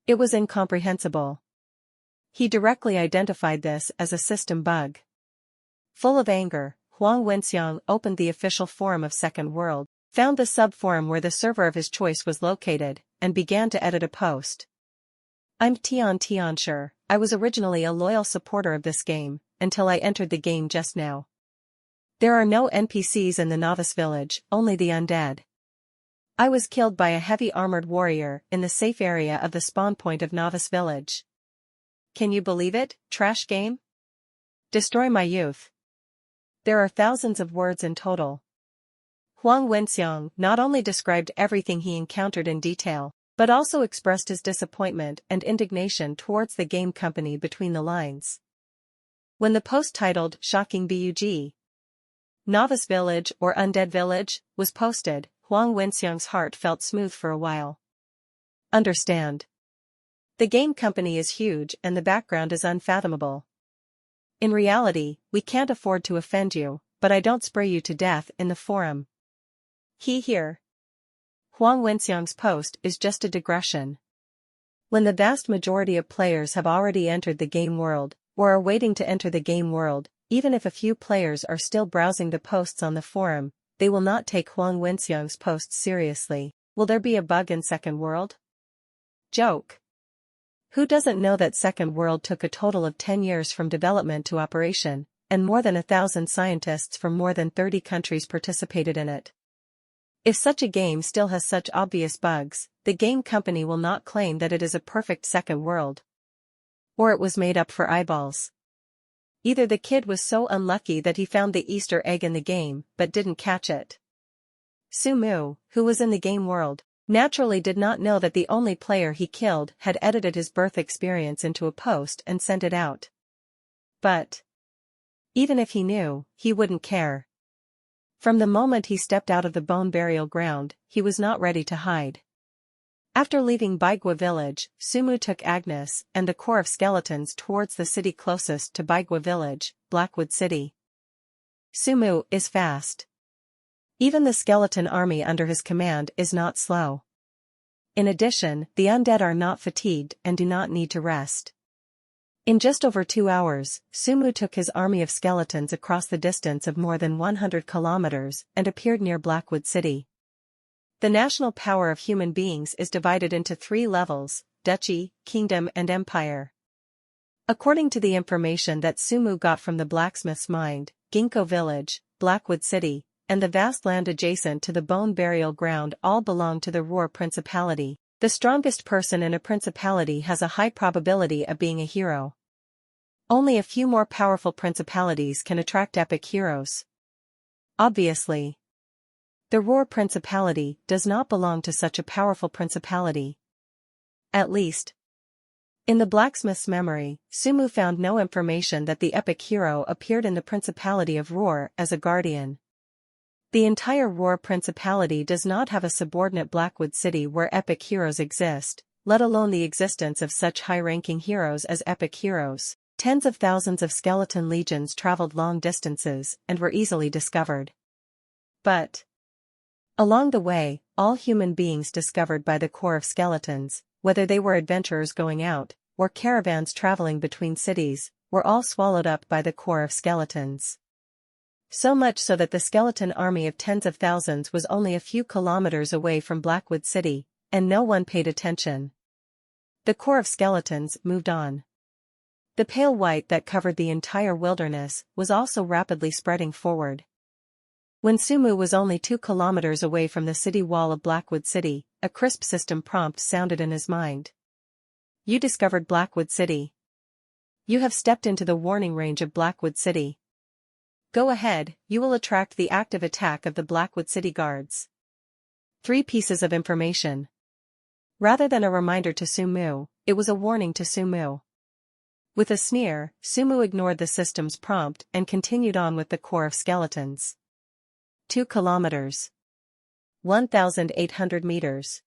It was incomprehensible. He directly identified this as a system bug. Full of anger, Huang Wenxiong opened the official forum of Second World, found the sub-forum where the server of his choice was located, and began to edit a post. I'm Tiantiansure, I was originally a loyal supporter of this game, until I entered the game just now. There are no NPCs in the novice village, only the undead. I was killed by a heavy armored warrior in the safe area of the spawn point of novice village. Can you believe it, trash game? Destroy my youth. There are thousands of words in total. Huang Wenxiong not only described everything he encountered in detail, but also expressed his disappointment and indignation towards the game company between the lines. When the post titled Shocking Bug, Novice Village or Undead Village was posted, Huang Wenxiong's heart felt smooth for a while. Understand. The game company is huge and the background is unfathomable. In reality, we can't afford to offend you, but I don't spray you to death in the forum. Here. Huang Wenxiong's post is just a digression. When the vast majority of players have already entered the game world, or are waiting to enter the game world, even if a few players are still browsing the posts on the forum, they will not take Huang Wenxiong's posts seriously. Will there be a bug in Second World? Joke. Who doesn't know that Second World took a total of 10 years from development to operation, and more than 1,000 scientists from more than 30 countries participated in it? If such a game still has such obvious bugs, the game company will not claim that it is a perfect Second World. Or it was made up for eyeballs. Either the kid was so unlucky that he found the Easter egg in the game but didn't catch it. Sumu, who was in the game world, naturally did not know that the only player he killed had edited his birth experience into a post and sent it out. But even if he knew, he wouldn't care. From the moment he stepped out of the bone burial ground, he was not ready to hide. After leaving Baigua village, Sumu took Agnes and the core of skeletons towards the city closest to Baigua village, Blackwood City. Sumu is fast. Even the skeleton army under his command is not slow. In addition, the undead are not fatigued and do not need to rest. In just over 2 hours, Sumu took his army of skeletons across the distance of more than 100 kilometers and appeared near Blackwood City. The national power of human beings is divided into 3 levels: duchy, kingdom and empire. According to the information that Sumu got from the blacksmith's mind, Ginkgo village, Blackwood City, and the vast land adjacent to the bone burial ground all belong to the Roar Principality. The strongest person in a principality has a high probability of being a hero. Only a few more powerful principalities can attract epic heroes. Obviously, the Roar Principality does not belong to such a powerful principality. At least, in the blacksmith's memory, Sumu found no information that the epic hero appeared in the Principality of Roar as a guardian. The entire Roar Principality does not have a subordinate Blackwood City where epic heroes exist, let alone the existence of such high-ranking heroes as epic heroes. Tens of thousands of skeleton legions traveled long distances and were easily discovered. But along the way, all human beings discovered by the core of skeletons, whether they were adventurers going out, or caravans traveling between cities, were all swallowed up by the core of skeletons. So much so that the skeleton army of tens of thousands was only a few kilometers away from Blackwood City, and no one paid attention. The core of skeletons moved on. The pale white that covered the entire wilderness was also rapidly spreading forward. When Sumu was only 2 kilometers away from the city wall of Blackwood City, a crisp system prompt sounded in his mind. You discovered Blackwood City. You have stepped into the warning range of Blackwood City. Go ahead, you will attract the active attack of the Blackwood City guards. 3 pieces of information. Rather than a reminder to Sumu, it was a warning to Sumu. With a sneer, Sumu ignored the system's prompt and continued on with the core of skeletons. 2 kilometers. 1,800 meters.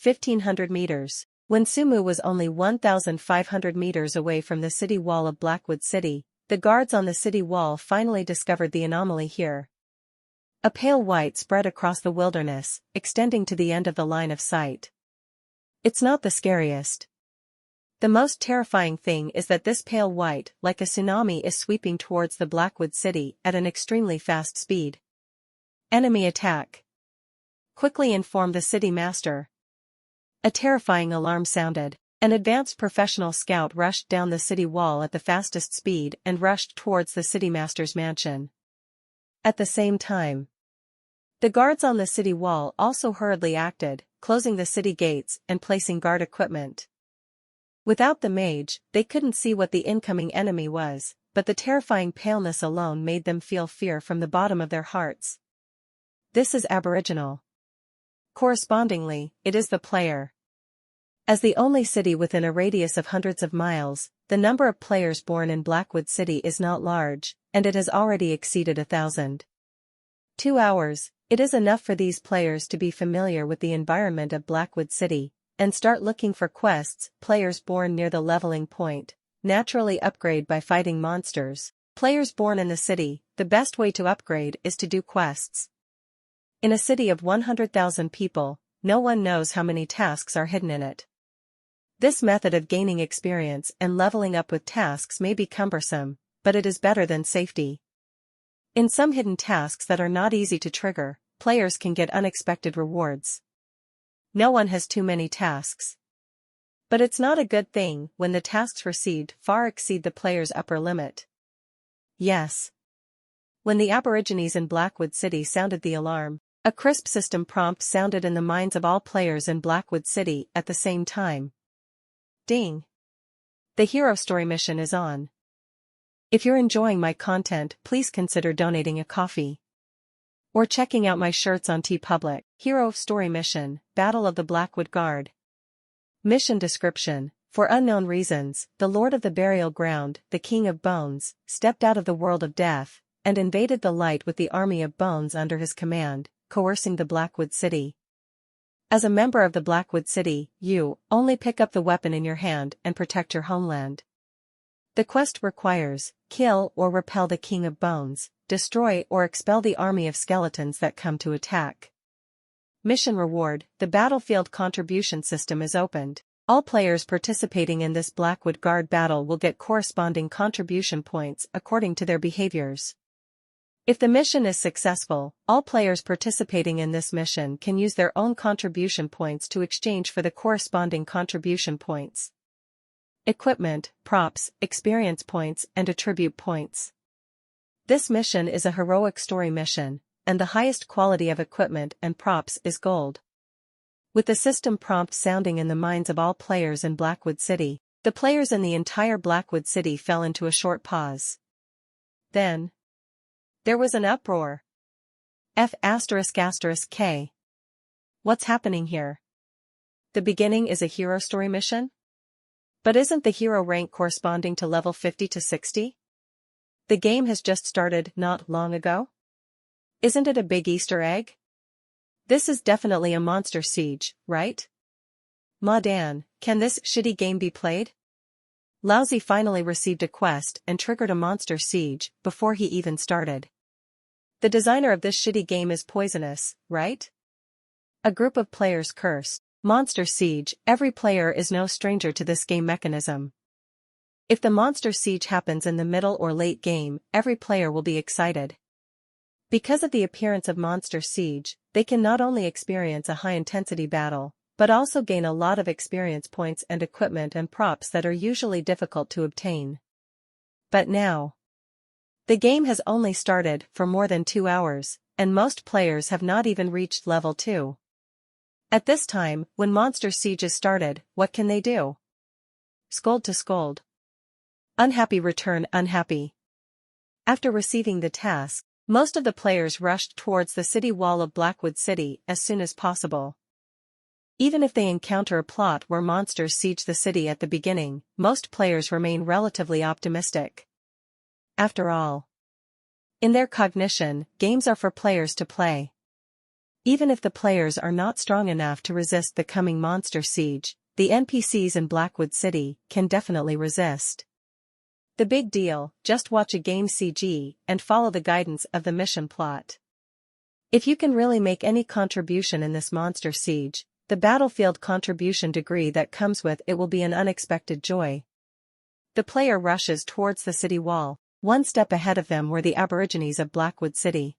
1,500 meters. When Sumu was only 1,500 meters away from the city wall of Blackwood City, the guards on the city wall finally discovered the anomaly here. A pale white spread across the wilderness, extending to the end of the line of sight. It's not the scariest. The most terrifying thing is that this pale white, like a tsunami, is sweeping towards the Blackwood City at an extremely fast speed. Enemy attack. Quickly inform the city master. A terrifying alarm sounded. An advanced professional scout rushed down the city wall at the fastest speed and rushed towards the city master's mansion. At the same time, the guards on the city wall also hurriedly acted, closing the city gates and placing guard equipment. Without the mage, they couldn't see what the incoming enemy was, but the terrifying paleness alone made them feel fear from the bottom of their hearts. This is aboriginal. Correspondingly, it is the player. As the only city within a radius of hundreds of miles, the number of players born in Blackwood City is not large, and it has already exceeded 1,000. 2 hours, it is enough for these players to be familiar with the environment of Blackwood City, and start looking for quests. Players born near the leveling point naturally upgrade by fighting monsters. Players born in the city, the best way to upgrade is to do quests. In a city of 100,000 people, no one knows how many tasks are hidden in it. This method of gaining experience and leveling up with tasks may be cumbersome, but it is better than safety. In some hidden tasks that are not easy to trigger, players can get unexpected rewards. No one has too many tasks. But it's not a good thing when the tasks received far exceed the player's upper limit. Yes. When the Aborigines in Blackwood City sounded the alarm, a crisp system prompt sounded in the minds of all players in Blackwood City at the same time. Ding! The Hero Story mission is on. If you're enjoying my content, please consider donating a coffee. Or checking out my shirts on TeePublic. Hero Story Mission, Battle of the Blackwood Guard. Mission description: for unknown reasons, the Lord of the Burial Ground, the King of Bones, stepped out of the world of death, and invaded the light with the army of bones under his command, coercing the Blackwood City. As a member of the Blackwood City, you only pick up the weapon in your hand and protect your homeland. The quest requires: kill or repel the King of Bones, destroy or expel the army of skeletons that come to attack. Mission reward: the battlefield contribution system is opened. All players participating in this Blackwood Guard battle will get corresponding contribution points according to their behaviors. If the mission is successful, all players participating in this mission can use their own contribution points to exchange for the corresponding contribution points. Equipment, props, experience points, and attribute points. This mission is a heroic story mission, and the highest quality of equipment and props is gold. With the system prompt sounding in the minds of all players in Blackwood City, the players in the entire Blackwood City fell into a short pause. Then there was an uproar. F***K. What's happening here? The beginning is a hero story mission? But isn't the hero rank corresponding to level 50 to 60? The game has just started not long ago? Isn't it a big Easter egg? This is definitely a monster siege, right? Ma Dan, can this shitty game be played? Lousy finally received a quest and triggered a monster siege before he even started. The designer of this shitty game is poisonous, right? A group of players curse. Monster siege. Every player is no stranger to this game mechanism. If the monster siege happens in the middle or late game, every player will be excited. Because of the appearance of monster siege, they can not only experience a high-intensity battle, but also gain a lot of experience points and equipment and props that are usually difficult to obtain. But now, the game has only started for more than 2 hours, and most players have not even reached level 2. At this time, when monster siege is started, what can they do? Scold to scold. Unhappy return unhappy. After receiving the task, most of the players rushed towards the city wall of Blackwood City as soon as possible. Even if they encounter a plot where monsters siege the city at the beginning, most players remain relatively optimistic. After all, in their cognition, games are for players to play. Even if the players are not strong enough to resist the coming monster siege, the NPCs in Blackwood City can definitely resist. The big deal, just watch a game CG and follow the guidance of the mission plot. If you can really make any contribution in this monster siege, the battlefield contribution degree that comes with it will be an unexpected joy. The player rushes towards the city wall. One step ahead of them were the Aborigines of Blackwood City.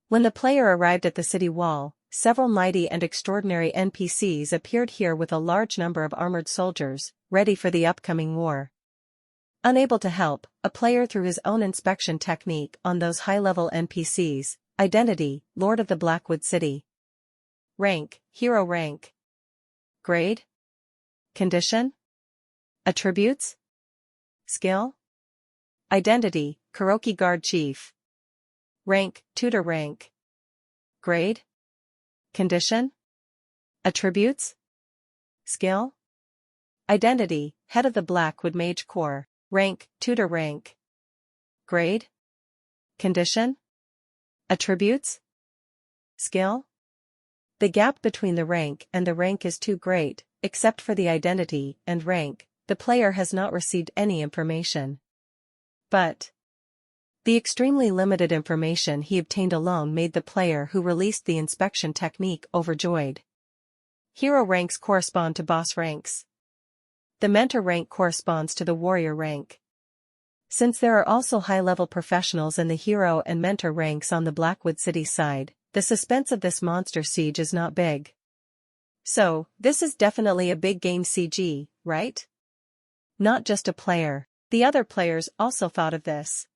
When the player arrived at the city wall, several mighty and extraordinary NPCs appeared here with a large number of armored soldiers, ready for the upcoming war. Unable to help, a player threw his own inspection technique on those high-level NPCs. Identity, Lord of the Blackwood City. Rank, Hero rank. Grade? Condition? Attributes? Skill? Identity, Kuroki Guard Chief. Rank, Tutor rank. Grade? Condition? Attributes? Skill? Identity, Head of the Blackwood Mage Corps. Rank, Tutor rank. Grade? Condition? Attributes? Skill? The gap between the rank and the rank is too great, except for the identity and rank, the player has not received any information. But the extremely limited information he obtained alone made the player who released the inspection technique overjoyed. Hero ranks correspond to boss ranks. The mentor rank corresponds to the warrior rank. Since there are also high-level professionals in the hero and mentor ranks on the Blackwood City side, the suspense of this monster siege is not big. So, this is definitely a big game CG, right? Not just a player. The other players also thought of this.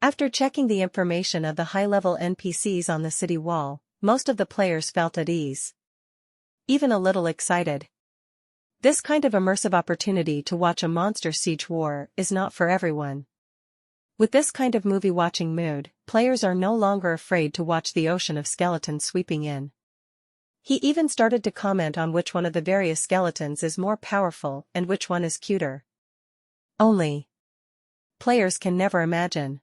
After checking the information of the high-level NPCs on the city wall, most of the players felt at ease. Even a little excited. This kind of immersive opportunity to watch a monster siege war is not for everyone. With this kind of movie-watching mood, players are no longer afraid to watch the ocean of skeletons sweeping in. He even started to comment on which one of the various skeletons is more powerful and which one is cuter. Only players can never imagine.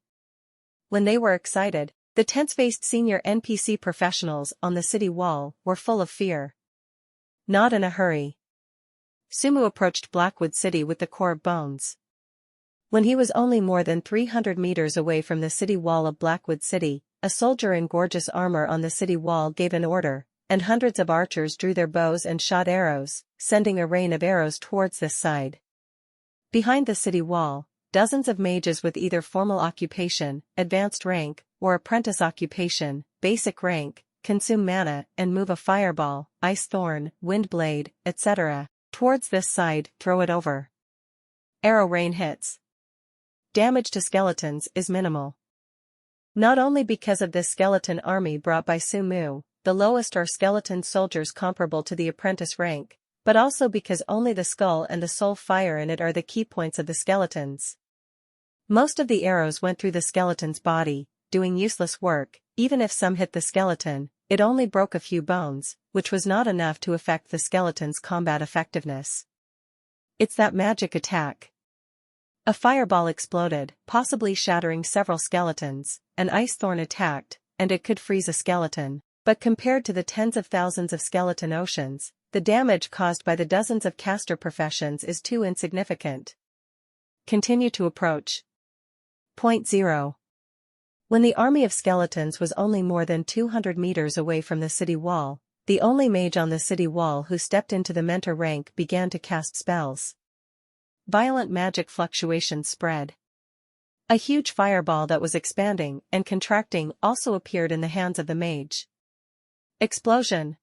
When they were excited, the tense-faced senior NPC professionals on the city wall were full of fear. Not in a hurry. Sumu approached Blackwood City with the core of bones. When he was only more than 300 meters away from the city wall of Blackwood City, a soldier in gorgeous armor on the city wall gave an order, and hundreds of archers drew their bows and shot arrows, sending a rain of arrows towards this side. Behind the city wall, dozens of mages with either formal occupation, advanced rank, or apprentice occupation, basic rank, consume mana and move a fireball, ice thorn, wind blade, etc. towards this side, throw it over. Arrow rain hits. Damage to skeletons is minimal. Not only because of this skeleton army brought by Sumu, the lowest are skeleton soldiers comparable to the apprentice rank, but also because only the skull and the soul fire in it are the key points of the skeletons. Most of the arrows went through the skeleton's body, doing useless work. Even if some hit the skeleton, it only broke a few bones, which was not enough to affect the skeleton's combat effectiveness. It's that magic attack. A fireball exploded, possibly shattering several skeletons, an ice thorn attacked, and it could freeze a skeleton, but compared to the tens of thousands of skeleton oceans, the damage caused by the dozens of caster professions is too insignificant. continue to approach. Point 0. When the army of skeletons was only more than 200 meters away from the city wall, the only mage on the city wall who stepped into the mentor rank began to cast spells. Violent magic fluctuations spread. A huge fireball that was expanding and contracting also appeared in the hands of the mage. Explosion.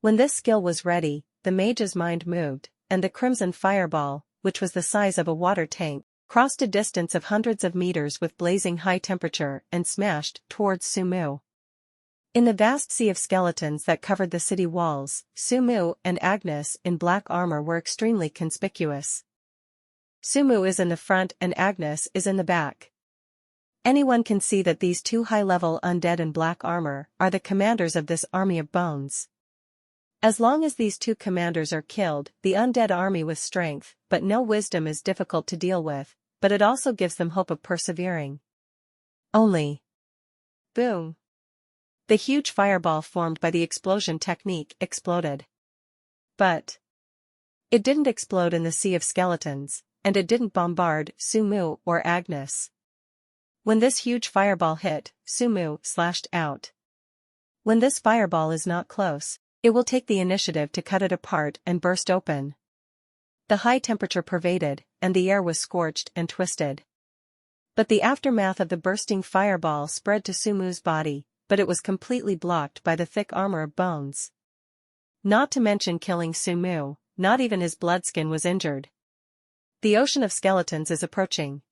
When this skill was ready, the mage's mind moved, and the crimson fireball, which was the size of a water tank, crossed a distance of hundreds of meters with blazing high temperature and smashed towards Sumu. In the vast sea of skeletons that covered the city walls, Sumu and Agnes in black armor were extremely conspicuous. Sumu is in the front and Agnes is in the back. Anyone can see that these two high-level undead in black armor are the commanders of this army of bones. As long as these two commanders are killed, the undead army with strength, but no wisdom is difficult to deal with, but it also gives them hope of persevering. Only. Boom. The huge fireball formed by the explosion technique exploded. But it didn't explode in the sea of skeletons, and it didn't bombard Sumu or Agnes. When this huge fireball hit, Sumu slashed out. When this fireball is not close, it will take the initiative to cut it apart and burst open. The high temperature pervaded, and the air was scorched and twisted. But the aftermath of the bursting fireball spread to Sumu's body, but it was completely blocked by the thick armor of bones. Not to mention killing Sumu, not even his bloodskin was injured. The ocean of skeletons is approaching.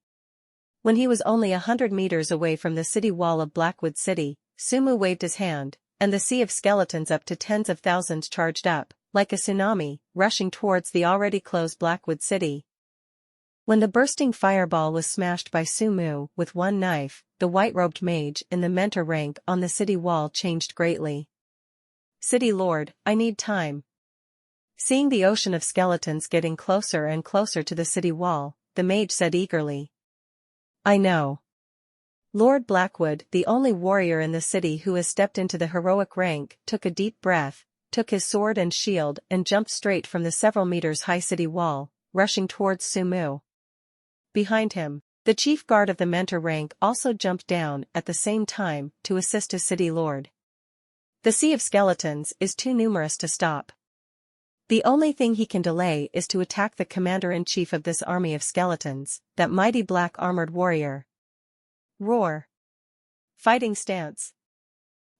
When he was only 100 meters away from the city wall of Blackwood City, Sumu waved his hand, and the sea of skeletons up to tens of thousands charged up, like a tsunami, rushing towards the already closed Blackwood City. When the bursting fireball was smashed by Sumu with one knife, the white-robed mage in the mentor rank on the city wall changed greatly. "City Lord, I need time." Seeing the ocean of skeletons getting closer and closer to the city wall, the mage said eagerly. "I know. Lord Blackwood, the only warrior in the city who has stepped into the heroic rank, took a deep breath, took his sword and shield and jumped straight from the several meters high city wall, rushing towards Sumu. Behind him, the chief guard of the mentor rank also jumped down at the same time to assist his city lord. The sea of skeletons is too numerous to stop. The only thing he can delay is to attack the commander-in-chief of this army of skeletons, that mighty black-armored warrior. Roar. Fighting stance.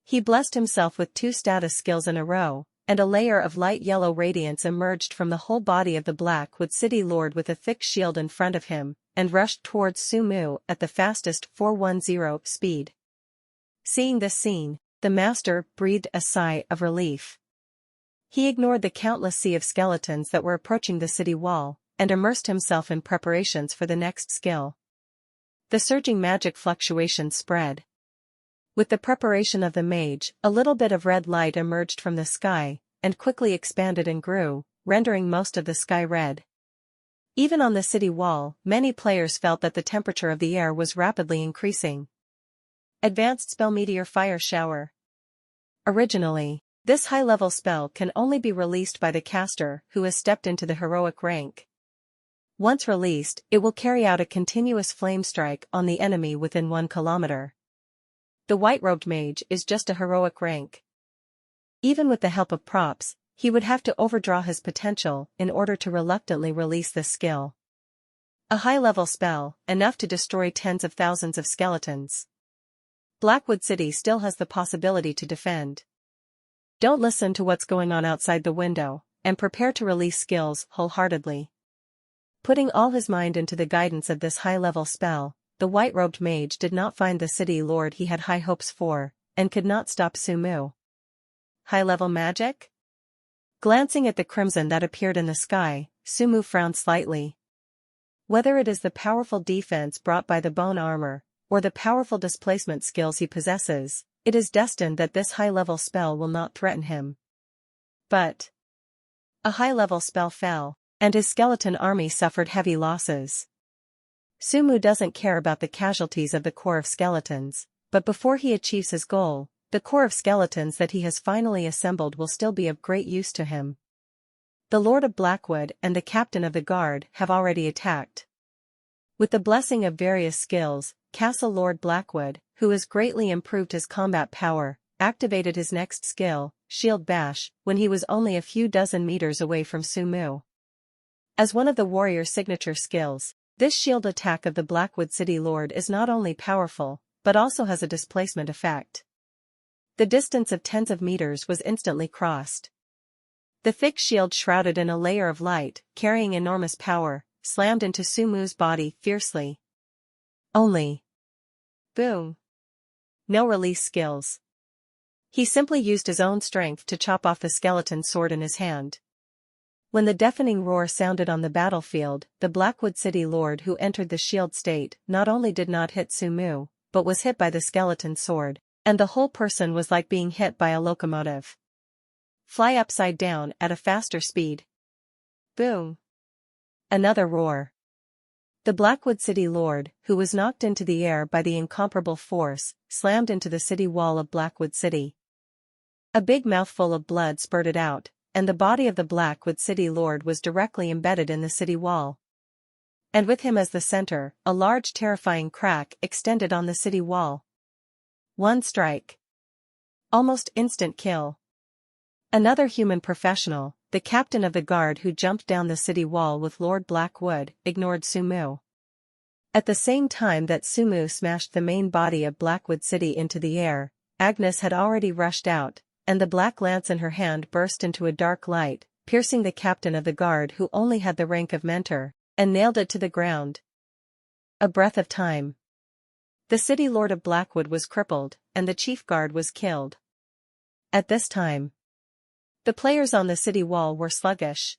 He blessed himself with 2 status skills in a row, and a layer of light yellow radiance emerged from the whole body of the Blackwood City Lord with a thick shield in front of him, and rushed towards Sumu at the fastest 410 speed. Seeing this scene, the master breathed a sigh of relief. He ignored the countless sea of skeletons that were approaching the city wall, and immersed himself in preparations for the next skill. The surging magic fluctuations spread. With the preparation of the mage, a little bit of red light emerged from the sky, and quickly expanded and grew, rendering most of the sky red. Even on the city wall, many players felt that the temperature of the air was rapidly increasing. Advanced Spell Meteor Fire Shower. Originally, this high-level spell can only be released by the caster who has stepped into the heroic rank. Once released, it will carry out a continuous flame strike on the enemy within 1 kilometer. The white-robed mage is just a heroic rank. Even with the help of props, he would have to overdraw his potential in order to reluctantly release this skill. A high-level spell, enough to destroy tens of thousands of skeletons. Blackwood City still has the possibility to defend. Don't listen to what's going on outside the window, and prepare to release skills wholeheartedly. Putting all his mind into the guidance of this high-level spell, the white-robed mage did not find the city lord he had high hopes for, and could not stop Sumu. High-level magic? Glancing at the crimson that appeared in the sky, Sumu frowned slightly. Whether it is the powerful defense brought by the bone armor, or the powerful displacement skills he possesses, it is destined that this high-level spell will not threaten him. But a high-level spell fell, and his skeleton army suffered heavy losses. Sumu doesn't care about the casualties of the core of skeletons, but before he achieves his goal, the core of skeletons that he has finally assembled will still be of great use to him. The Lord of Blackwood and the captain of the guard have already attacked. With the blessing of various skills, Castle Lord Blackwood, who has greatly improved his combat power, activated his next skill, Shield Bash, when he was only a few dozen meters away from Sumu. As one of the warrior's signature skills, this shield attack of the Blackwood City Lord is not only powerful, but also has a displacement effect. The distance of tens of meters was instantly crossed. The thick shield shrouded in a layer of light, carrying enormous power, slammed into Sumu's body fiercely. Only. Boom. No release skills. He simply used his own strength to chop off the skeleton sword in his hand. When the deafening roar sounded on the battlefield, the Blackwood City Lord who entered the shield state not only did not hit Sumu, but was hit by the skeleton sword, and the whole person was like being hit by a locomotive. Fly upside down at a faster speed. Boom. Another roar. The Blackwood City Lord, who was knocked into the air by the incomparable force, slammed into the city wall of Blackwood City. A big mouthful of blood spurted out, and the body of the Blackwood City Lord was directly embedded in the city wall. And with him as the center, a large terrifying crack extended on the city wall. One strike. Almost instant kill. Another human professional, the captain of the guard who jumped down the city wall with Lord Blackwood, ignored Sumu. At the same time that Sumu smashed the main body of Blackwood City into the air, Agnes had already rushed out, and the black lance in her hand burst into a dark light, piercing the captain of the guard who only had the rank of mentor, and nailed it to the ground. A breath of time. The city lord of Blackwood was crippled, and the chief guard was killed. At this time, the players on the city wall were sluggish.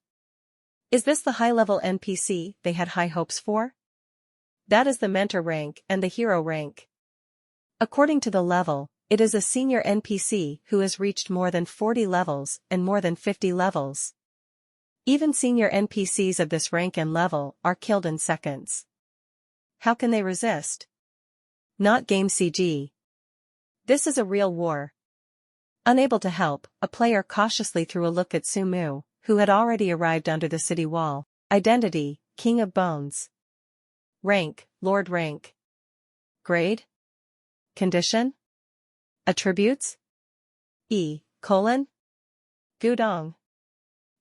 Is this the high-level NPC they had high hopes for? That is the mentor rank and the hero rank. According to the level, it is a senior NPC who has reached more than 40 levels and more than 50 levels. Even senior NPCs of this rank and level are killed in seconds. How can they resist? Not game CG. This is a real war. Unable to help, a player cautiously threw a look at Sumu, who had already arrived under the city wall. Identity, King of Bones. Rank, Lord rank. Grade? Condition? Attributes? Gudong.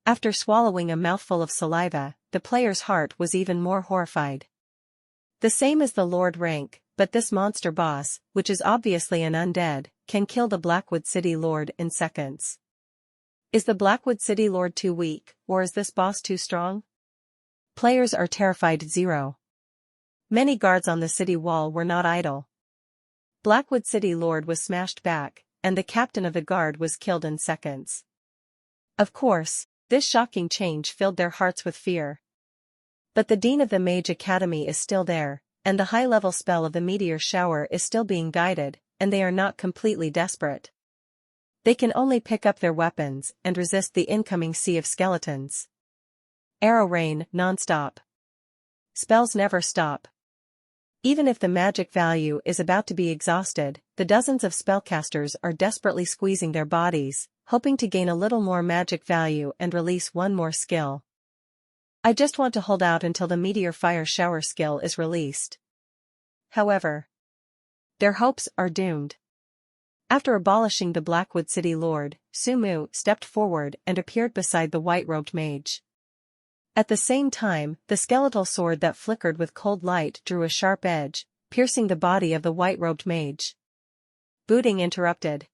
After swallowing a mouthful of saliva, the player's heart was even more horrified. The same as the Lord rank, but this monster boss, which is obviously an undead, can kill the Blackwood City Lord in seconds. Is the Blackwood City Lord too weak, or is this boss too strong? Players are terrified. 0. Many guards on the city wall were not idle. Blackwood City Lord was smashed back, and the captain of the guard was killed in seconds. Of course, this shocking change filled their hearts with fear. But the Dean of the Mage Academy is still there, and the high-level spell of the meteor shower is still being guided, and they are not completely desperate. They can only pick up their weapons and resist the incoming sea of skeletons. Arrow rain, non-stop. Spells never stop. Even if the magic value is about to be exhausted, the dozens of spellcasters are desperately squeezing their bodies, hoping to gain a little more magic value and release one more skill. I just want to hold out until the meteor fire shower skill is released. However, their hopes are doomed. After abolishing the Blackwood City Lord, Sumu stepped forward and appeared beside the white-robed mage. At the same time, the skeletal sword that flickered with cold light drew a sharp edge, piercing the body of the white-robed mage. Booting interrupted.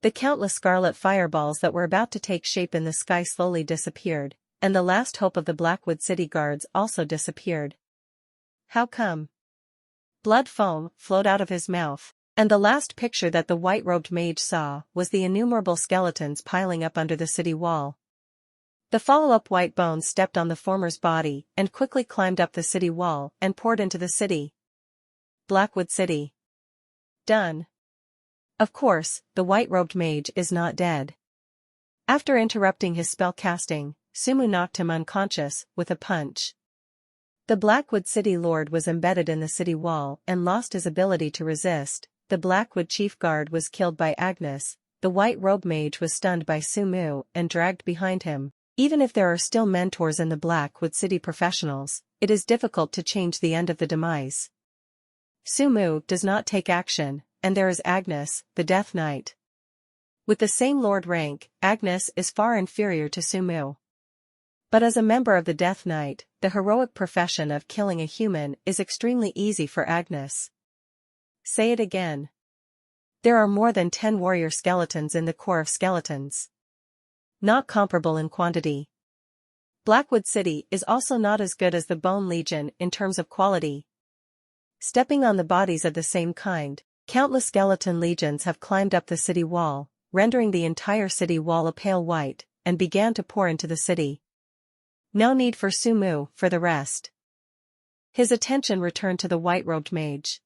The countless scarlet fireballs that were about to take shape in the sky slowly disappeared, and the last hope of the Blackwood City guards also disappeared. How come? Blood foam flowed out of his mouth, and the last picture that the white-robed mage saw was the innumerable skeletons piling up under the city wall. The follow-up white bones stepped on the former's body and quickly climbed up the city wall and poured into the city. Blackwood City. Done. Of course, the white-robed mage is not dead. After interrupting his spell casting, Sumu knocked him unconscious with a punch. The Blackwood City Lord was embedded in the city wall and lost his ability to resist. The Blackwood Chief Guard was killed by Agnes. The white-robed mage was stunned by Sumu and dragged behind him. Even if there are still mentors in the Blackwood City professionals, it is difficult to change the end of the demise. Sumu does not take action, and there is Agnes, the Death Knight. With the same Lord rank, Agnes is far inferior to Sumu. But as a member of the Death Knight, the heroic profession of killing a human is extremely easy for Agnes. Say it again. There are more than 10 warrior skeletons in the Corps of Skeletons. Not comparable in quantity. Blackwood City is also not as good as the Bone Legion in terms of quality. Stepping on the bodies of the same kind, countless skeleton legions have climbed up the city wall, rendering the entire city wall a pale white, and began to pour into the city. No need for Sumu for the rest. His attention returned to the white-robed mage.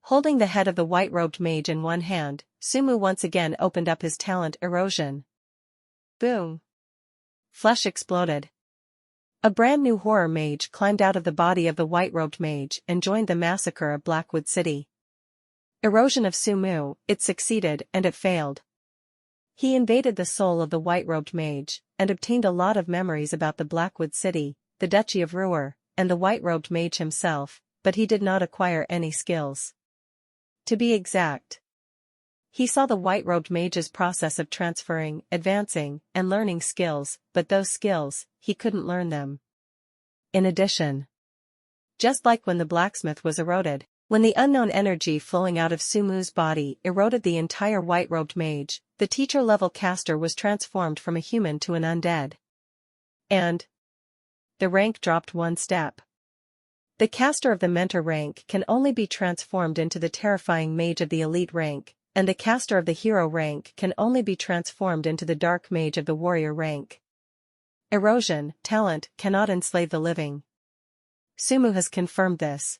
Holding the head of the white-robed mage in one hand, Sumu once again opened up his talent Erosion. Boom! Flesh exploded. A brand new horror mage climbed out of the body of the white-robed mage and joined the massacre of Blackwood City. Erosion of Sumu, it succeeded and it failed. He invaded the soul of the white-robed mage, and obtained a lot of memories about the Blackwood City, the Duchy of Ruhr, and the white-robed mage himself, but he did not acquire any skills. To be exact, he saw the white-robed mage's process of transferring, advancing, and learning skills, but those skills, he couldn't learn them. In addition, just like when the blacksmith was eroded, when the unknown energy flowing out of Sumu's body eroded the entire white-robed mage, the teacher-level caster was transformed from a human to an undead. And the rank dropped one step. The caster of the mentor rank can only be transformed into the terrifying mage of the elite rank, and the caster of the hero rank can only be transformed into the dark mage of the warrior rank. Erosion, talent, cannot enslave the living. Sumu has confirmed this.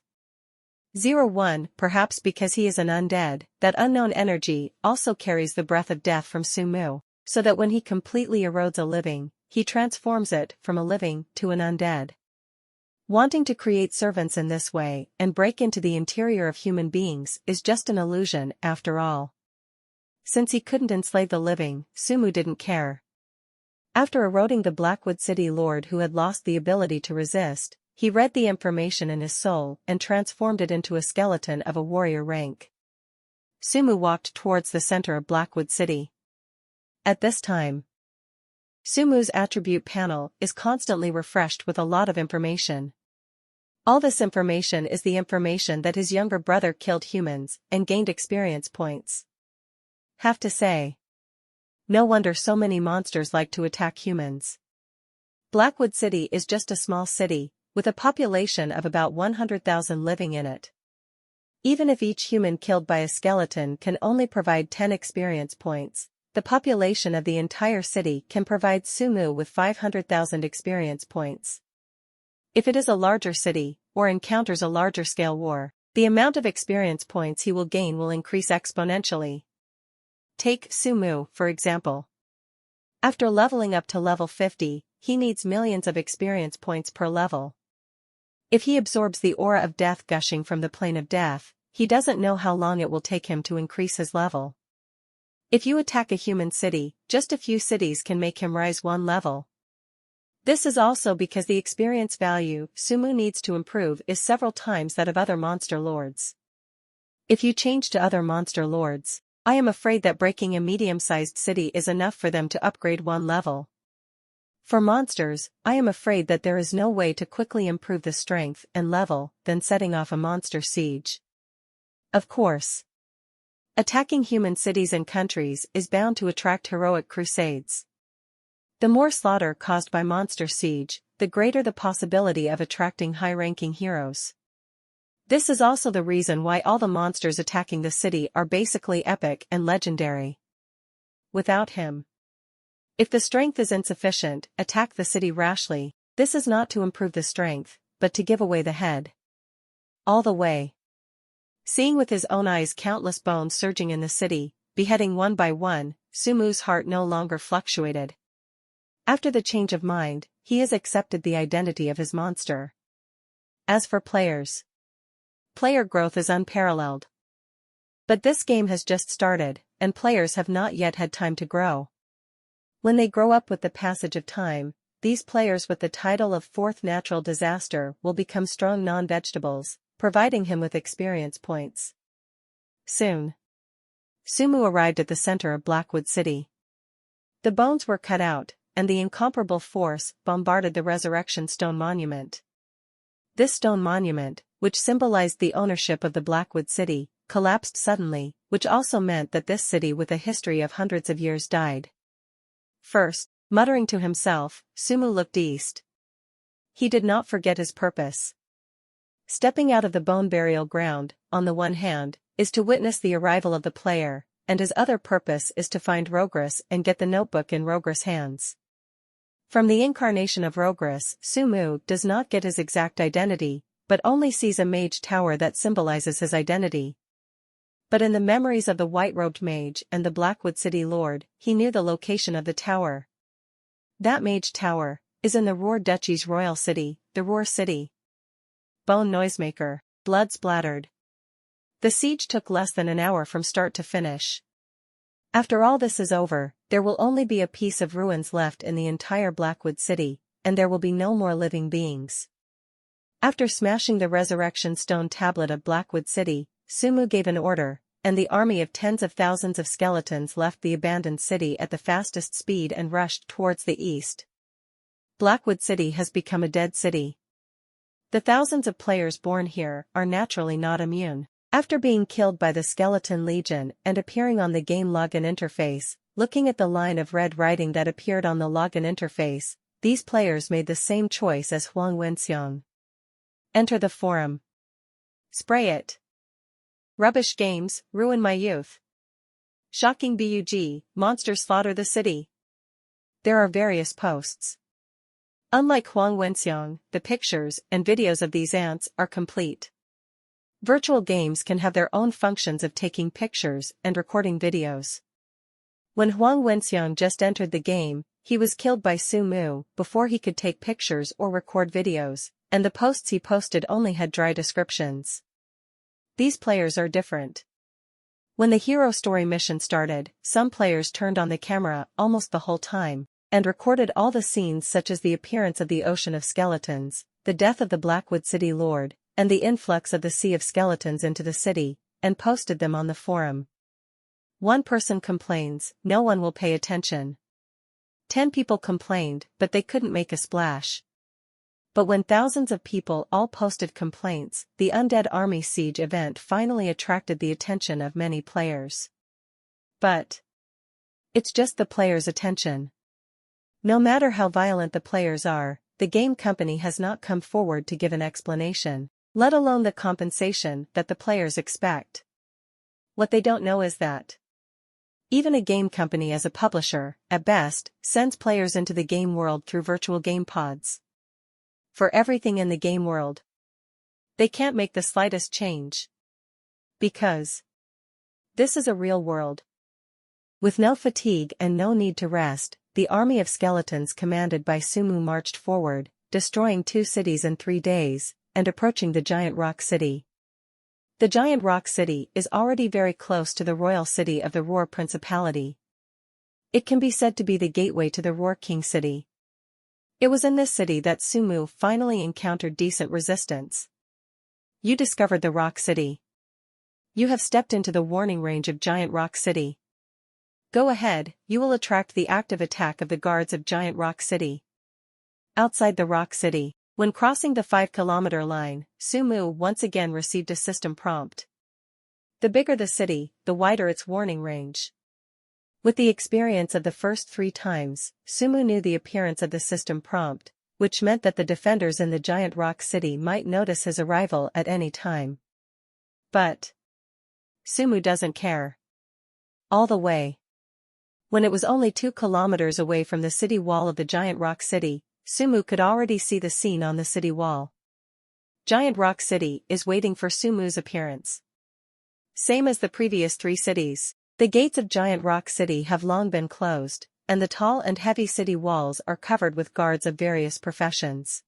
01, perhaps because he is an undead, that unknown energy also carries the breath of death from Sumu, so that when he completely erodes a living, he transforms it from a living to an undead. Wanting to create servants in this way and break into the interior of human beings is just an illusion after all. Since he couldn't enslave the living, Sumu didn't care. After eroding the Blackwood City Lord who had lost the ability to resist, he read the information in his soul and transformed it into a skeleton of a warrior rank. Sumu walked towards the center of Blackwood City. At this time, Sumu's attribute panel is constantly refreshed with a lot of information. All this information is the information that his younger brother killed humans and gained experience points. Have to say, no wonder so many monsters like to attack humans. Blackwood City is just a small city, with a population of about 100,000 living in it. Even if each human killed by a skeleton can only provide 10 experience points, the population of the entire city can provide Sumu with 500,000 experience points. If it is a larger city, or encounters a larger scale war, the amount of experience points he will gain will increase exponentially. Take Sumu, for example. After leveling up to level 50, he needs millions of experience points per level. If he absorbs the aura of death gushing from the plane of death, he doesn't know how long it will take him to increase his level. If you attack a human city, just a few cities can make him rise one level. This is also because the experience value Sumu needs to improve is several times that of other monster lords. If you change to other monster lords, I am afraid that breaking a medium-sized city is enough for them to upgrade one level. For monsters, I am afraid that there is no way to quickly improve the strength and level than setting off a monster siege. Of course, attacking human cities and countries is bound to attract heroic crusades. The more slaughter caused by monster siege, the greater the possibility of attracting high-ranking heroes. This is also the reason why all the monsters attacking the city are basically epic and legendary. Without him, if the strength is insufficient, attack the city rashly. This is not to improve the strength, but to give away the head. All the way. Seeing with his own eyes countless bones surging in the city, beheading one by one, Sumu's heart no longer fluctuated. After the change of mind, he has accepted the identity of his monster. As for players, player growth is unparalleled. But this game has just started, and players have not yet had time to grow. When they grow up with the passage of time, these players with the title of fourth natural disaster will become strong non-vegetables, providing him with experience points. Soon, Sumu arrived at the center of Blackwood City. The bones were cut out, and the incomparable force bombarded the Resurrection Stone Monument. This stone monument, which symbolized the ownership of the Blackwood City, collapsed suddenly, which also meant that this city with a history of hundreds of years died. First, muttering to himself, Sumu looked east. He did not forget his purpose. Stepping out of the bone burial ground, on the one hand, is to witness the arrival of the player, and his other purpose is to find Rogris and get the notebook in Rogris' hands. From the incarnation of Rogris, Sumu does not get his exact identity, but only sees a mage tower that symbolizes his identity. But in the memories of the white-robed mage and the Blackwood City Lord, he knew the location of the tower. That mage tower is in the Roar Duchy's royal city, the Roar City. Bone noisemaker, blood splattered. The siege took less than an hour from start to finish. After all this is over, there will only be a piece of ruins left in the entire Blackwood City, and there will be no more living beings. After smashing the Resurrection Stone tablet of Blackwood City, Sumu gave an order, and the army of tens of thousands of skeletons left the abandoned city at the fastest speed and rushed towards the east. Blackwood City has become a dead city. The thousands of players born here are naturally not immune. After being killed by the Skeleton Legion and appearing on the game login interface, looking at the line of red writing that appeared on the login interface, these players made the same choice as Huang Wenxiang. Enter the forum. Spray it. Rubbish games, ruin my youth. Shocking bug, monsters slaughter the city. There are various posts. Unlike Huang Wenxiang, the pictures and videos of these ants are complete. Virtual games can have their own functions of taking pictures and recording videos. When Huang Wenxiang just entered the game, he was killed by Sumu before he could take pictures or record videos, and the posts he posted only had dry descriptions. These players are different. When the hero story mission started, some players turned on the camera almost the whole time, and recorded all the scenes such as the appearance of the Ocean of Skeletons, the death of the Blackwood City Lord, and the influx of the Sea of Skeletons into the city, and posted them on the forum. One person complains, no one will pay attention. 10 people complained, but they couldn't make a splash. But when thousands of people all posted complaints, the Undead Army Siege event finally attracted the attention of many players. But it's just the players' attention. No matter how violent the players are, the game company has not come forward to give an explanation, let alone the compensation that the players expect. What they don't know is that even a game company as a publisher, at best, sends players into the game world through virtual game pods. For everything in the game world, they can't make the slightest change. Because this is a real world. With no fatigue and no need to rest, the army of skeletons commanded by Sumu marched forward, destroying 2 cities in 3 days, and approaching the giant rock city. The giant rock city is already very close to the royal city of the Roar Principality. It can be said to be the gateway to the Roar King city. It was in this city that Sumu finally encountered decent resistance. You discovered the Rock City. You have stepped into the warning range of Giant Rock City. Go ahead, you will attract the active attack of the guards of Giant Rock City. Outside the Rock City, when crossing the 5-kilometer line, Sumu once again received a system prompt. The bigger the city, the wider its warning range. With the experience of the first 3 times, Sumu knew the appearance of the system prompt, which meant that the defenders in the Giant Rock City might notice his arrival at any time. But Sumu doesn't care. All the way. When it was only 2 kilometers away from the city wall of the Giant Rock City, Sumu could already see the scene on the city wall. Giant Rock City is waiting for Sumu's appearance. Same as the previous 3 cities. The gates of Giant Rock City have long been closed, and the tall and heavy city walls are covered with guards of various professions.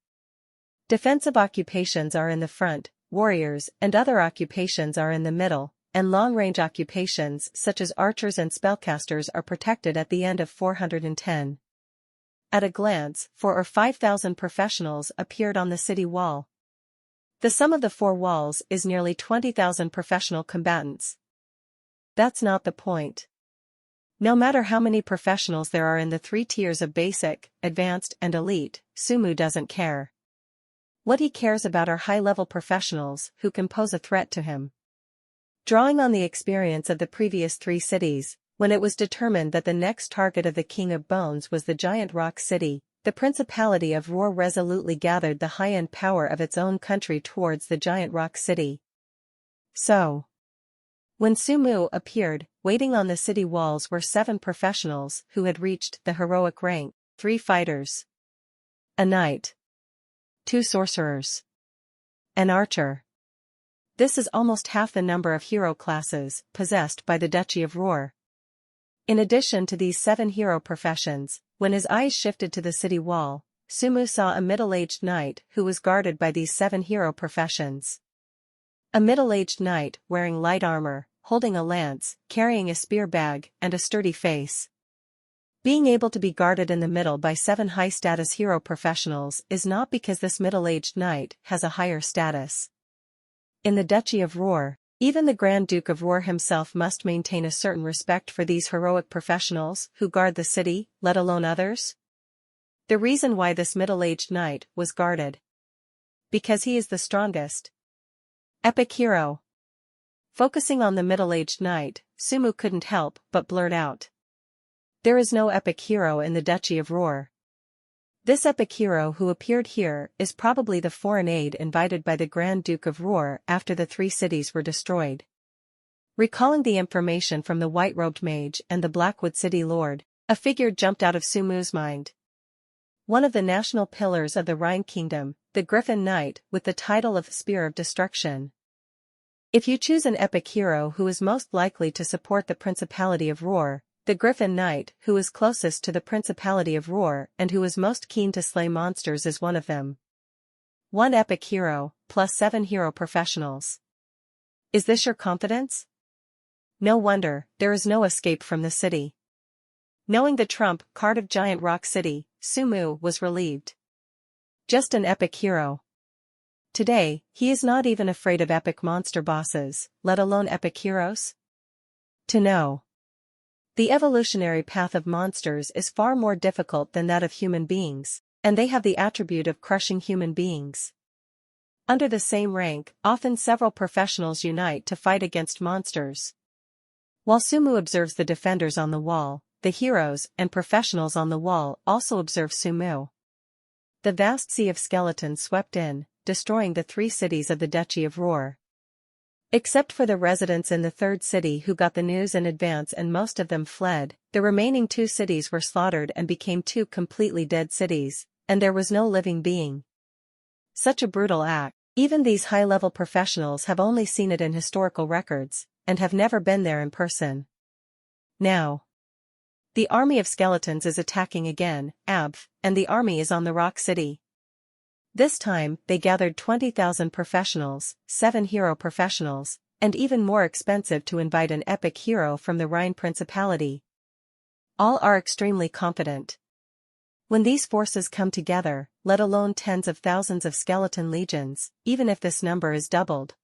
Defensive occupations are in the front, warriors and other occupations are in the middle, and long-range occupations such as archers and spellcasters are protected at the end of 410. At a glance, 4 or 5,000 professionals appeared on the city wall. The sum of the 4 walls is nearly 20,000 professional combatants. That's not the point. No matter how many professionals there are in the 3 tiers of basic, advanced and elite, Sumu doesn't care. What he cares about are high-level professionals who can pose a threat to him. Drawing on the experience of the previous 3 cities, when it was determined that the next target of the King of Bones was the giant rock city, the Principality of Roar resolutely gathered the high-end power of its own country towards the giant rock city. So, when Sumu appeared, waiting on the city walls were 7 professionals who had reached the heroic rank, 3 fighters, a knight, 2 sorcerers, an archer. This is almost half the number of hero classes possessed by the Duchy of Roar. In addition to these 7 hero professions, when his eyes shifted to the city wall, Sumu saw a middle-aged knight who was guarded by these 7 hero professions. A middle-aged knight wearing light armor, holding a lance, carrying a spear bag, and a sturdy face. Being able to be guarded in the middle by 7 high-status hero professionals is not because this middle-aged knight has a higher status. In the Duchy of Roar, even the Grand Duke of Roar himself must maintain a certain respect for these heroic professionals who guard the city, let alone others. The reason why this middle-aged knight was guarded. Because he is the strongest. Epic hero. Focusing on the middle-aged knight, Sumu couldn't help but blurt out. There is no epic hero in the Duchy of Roar. This epic hero who appeared here is probably the foreign aide invited by the Grand Duke of Roar after the 3 cities were destroyed. Recalling the information from the white-robed mage and the Blackwood City Lord, a figure jumped out of Sumu's mind. One of the national pillars of the Rhine Kingdom, the Griffin Knight with the title of Spear of Destruction. If you choose an epic hero who is most likely to support the Principality of Roar, the Griffin Knight who is closest to the Principality of Roar and who is most keen to slay monsters is one of them. 1 epic hero, plus 7 hero professionals. Is this your confidence? No wonder, there is no escape from the city. Knowing the trump card of Giant Rock City, Sumu was relieved. Just an epic hero. Today, he is not even afraid of epic monster bosses, let alone epic heroes. To know. The evolutionary path of monsters is far more difficult than that of human beings, and they have the attribute of crushing human beings. Under the same rank, often several professionals unite to fight against monsters. While Sumu observes the defenders on the wall, the heroes and professionals on the wall also observe Sumu. The vast sea of skeletons swept in, destroying the 3 cities of the Duchy of Roar. Except for the residents in the 3rd city who got the news in advance and most of them fled, the remaining 2 cities were slaughtered and became 2 completely dead cities, and there was no living being. Such a brutal act, even these high-level professionals have only seen it in historical records, and have never been there in person. Now, the army of skeletons is attacking again, and the army is on the Rock City. This time, they gathered 20,000 professionals, 7 hero professionals, and even more expensive to invite an epic hero from the Rhine Principality. All are extremely confident. When these forces come together, let alone tens of thousands of skeleton legions, even if this number is doubled,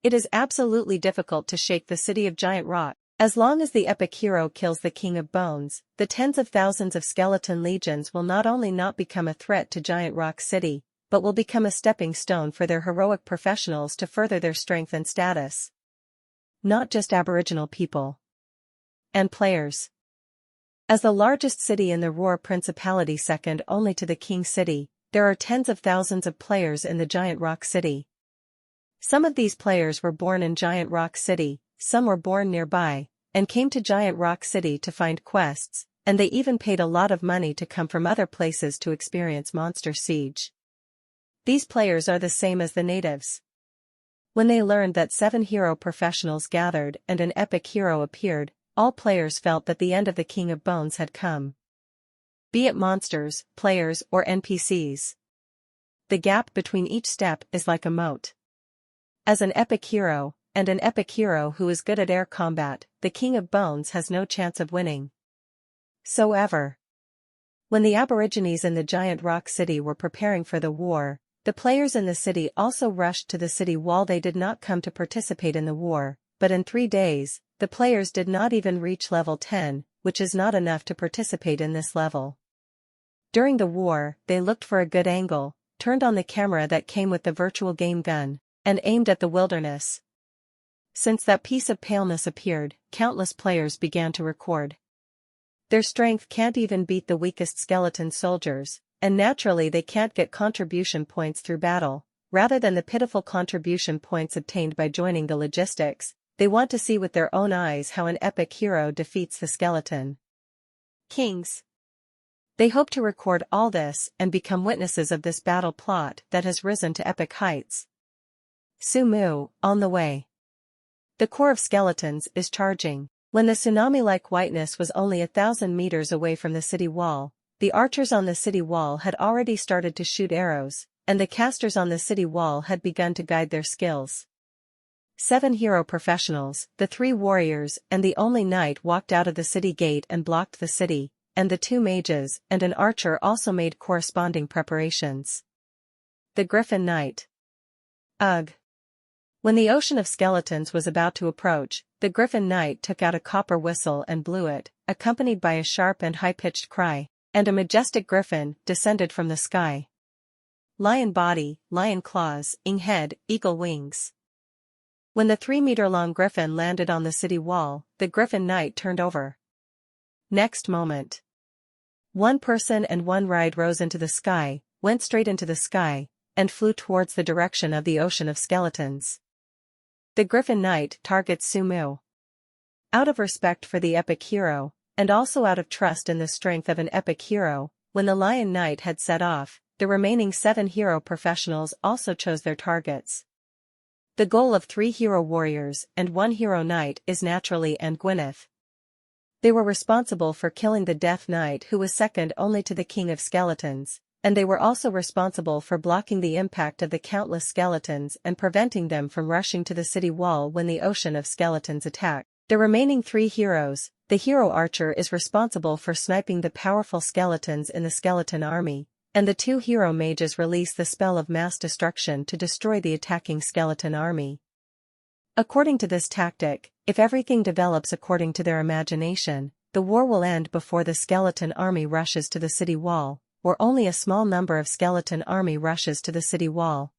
it is absolutely difficult to shake the city of Giant Rock. As long as the epic hero kills the King of Bones, the tens of thousands of skeleton legions will not only not become a threat to Giant Rock City, but will become a stepping stone for their heroic professionals to further their strength and status. Not just Aboriginal people and players. As the largest city in the Roar Principality second only to the King City, there are tens of thousands of players in the Giant Rock City. Some of these players were born in Giant Rock City, some were born nearby, and came to Giant Rock City to find quests, and they even paid a lot of money to come from other places to experience Monster Siege. These players are the same as the natives. When they learned that 7 hero professionals gathered and an epic hero appeared, all players felt that the end of the King of Bones had come. Be it monsters, players, or NPCs. The gap between each step is like a moat. As an epic hero, and an epic hero who is good at air combat, the King of Bones has no chance of winning. When the Aborigines in the giant rock city were preparing for the war, the players in the city also rushed to the city wall. They did not come to participate in the war, but in 3 days, the players did not even reach level 10, which is not enough to participate in this level. During the war, they looked for a good angle, turned on the camera that came with the virtual game gun, and aimed at the wilderness. Since that piece of paleness appeared, countless players began to record. Their strength can't even beat the weakest skeleton soldiers, and naturally they can't get contribution points through battle. Rather than the pitiful contribution points obtained by joining the logistics, they want to see with their own eyes how an epic hero defeats the skeleton kings. They hope to record all this and become witnesses of this battle plot that has risen to epic heights. Sumu, on the way. The core of skeletons is charging. When the tsunami-like whiteness was only 1,000 meters away from the city wall, the archers on the city wall had already started to shoot arrows, and the casters on the city wall had begun to guide their skills. 7 hero professionals, the 3 warriors and the only knight walked out of the city gate and blocked the city, and the 2 mages and an archer also made corresponding preparations. The Griffin Knight. Ugh. When the ocean of skeletons was about to approach, the Griffin Knight took out a copper whistle and blew it, accompanied by a sharp and high-pitched cry, and a majestic griffin descended from the sky. Lion body, lion claws, head, eagle wings. When the 3-meter-long griffin landed on the city wall, the Griffin Knight turned over. Next moment, 1 person and 1 ride rose into the sky, went straight into the sky, and flew towards the direction of the ocean of skeletons. The Griffin Knight targets Sumu. Out of respect for the epic hero, and also out of trust in the strength of an epic hero, when the Lion Knight had set off, the remaining 7 hero professionals also chose their targets. The goal of 3 hero warriors and 1 hero knight is naturally and Gwyneth. They were responsible for killing the Death Knight, who was second only to the King of Skeletons, and they were also responsible for blocking the impact of the countless skeletons and preventing them from rushing to the city wall when the ocean of skeletons attacked. The remaining 3 heroes, the hero archer is responsible for sniping the powerful skeletons in the skeleton army, and the 2 hero mages release the spell of mass destruction to destroy the attacking skeleton army. According to this tactic, if everything develops according to their imagination, the war will end before the skeleton army rushes to the city wall, or only a small number of skeleton army rushes to the city wall.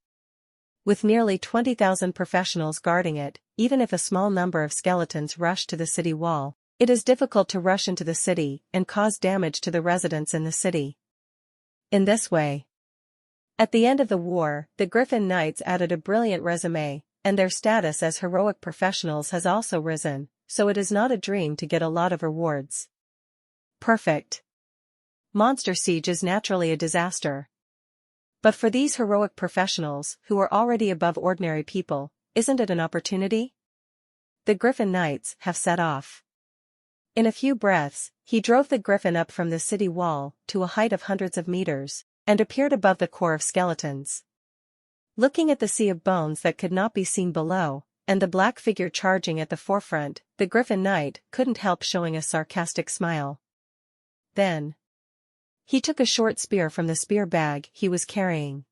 With nearly 20,000 professionals guarding it, even if a small number of skeletons rush to the city wall, it is difficult to rush into the city and cause damage to the residents in the city. In this way, at the end of the war, the Griffin Knights added a brilliant resume, and their status as heroic professionals has also risen, so it is not a dream to get a lot of rewards. Perfect. Monster Siege is naturally a disaster. But for these heroic professionals, who are already above ordinary people, isn't it an opportunity? The Griffin Knights have set off. In a few breaths, he drove the griffin up from the city wall to a height of hundreds of meters, and appeared above the core of skeletons. Looking at the sea of bones that could not be seen below, and the black figure charging at the forefront, the Griffin Knight couldn't help showing a sarcastic smile. Then he took a short spear from the spear bag he was carrying.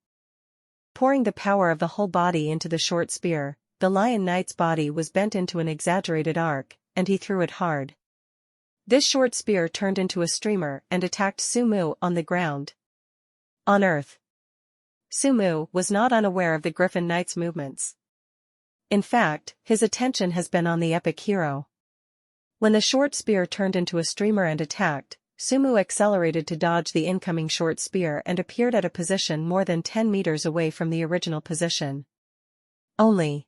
Pouring the power of the whole body into the short spear, the Lion Knight's body was bent into an exaggerated arc, and he threw it hard. This short spear turned into a streamer and attacked Sumu on the ground. On Earth, Sumu was not unaware of the Griffin Knight's movements. In fact, his attention has been on the epic hero. When the short spear turned into a streamer and attacked, Sumu accelerated to dodge the incoming short spear and appeared at a position more than 10 meters away from the original position. Only,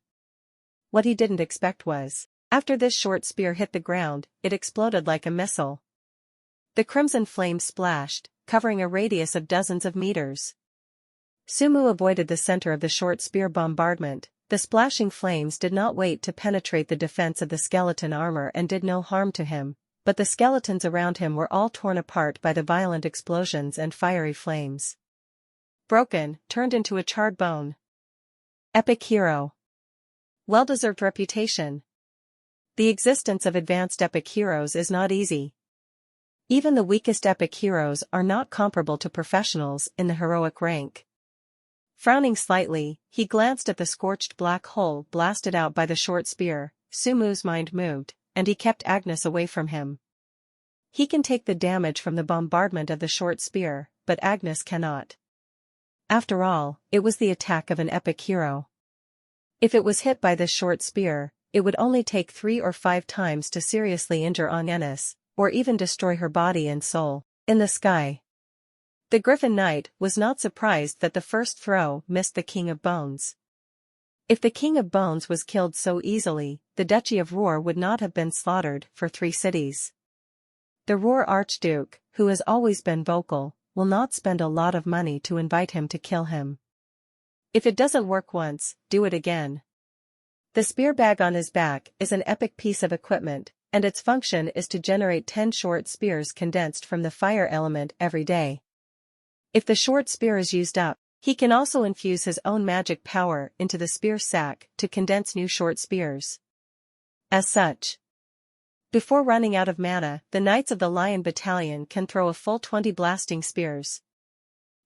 what he didn't expect was, after this short spear hit the ground, it exploded like a missile. The crimson flame splashed, covering a radius of dozens of meters. Sumu avoided the center of the short spear bombardment. The splashing flames did not wait to penetrate the defense of the skeleton armor and did no harm to him, but the skeletons around him were all torn apart by the violent explosions and fiery flames. Broken, turned into a charred bone. Epic hero. Well-deserved reputation. The existence of advanced epic heroes is not easy. Even the weakest epic heroes are not comparable to professionals in the heroic rank. Frowning slightly, he glanced at the scorched black hole blasted out by the short spear. Sumu's mind moved, and he kept Agnes away from him. He can take the damage from the bombardment of the short spear, but Agnes cannot. After all, it was the attack of an epic hero. If it was hit by this short spear, it would only take 3 or 5 times to seriously injure Agnes, or even destroy her body and soul. In the sky. The Griffin Knight was not surprised that the first throw missed the King of Bones. If the King of Bones was killed so easily, the Duchy of Roar would not have been slaughtered for 3 cities. The Roar Archduke, who has always been vocal, will not spend a lot of money to invite him to kill him. If it doesn't work once, do it again. The spear bag on his back is an epic piece of equipment, and its function is to generate 10 short spears condensed from the fire element every day. If the short spear is used up, he can also infuse his own magic power into the spear sack to condense new short spears. As such, before running out of mana, the Knights of the Lion Battalion can throw a full 20 blasting spears.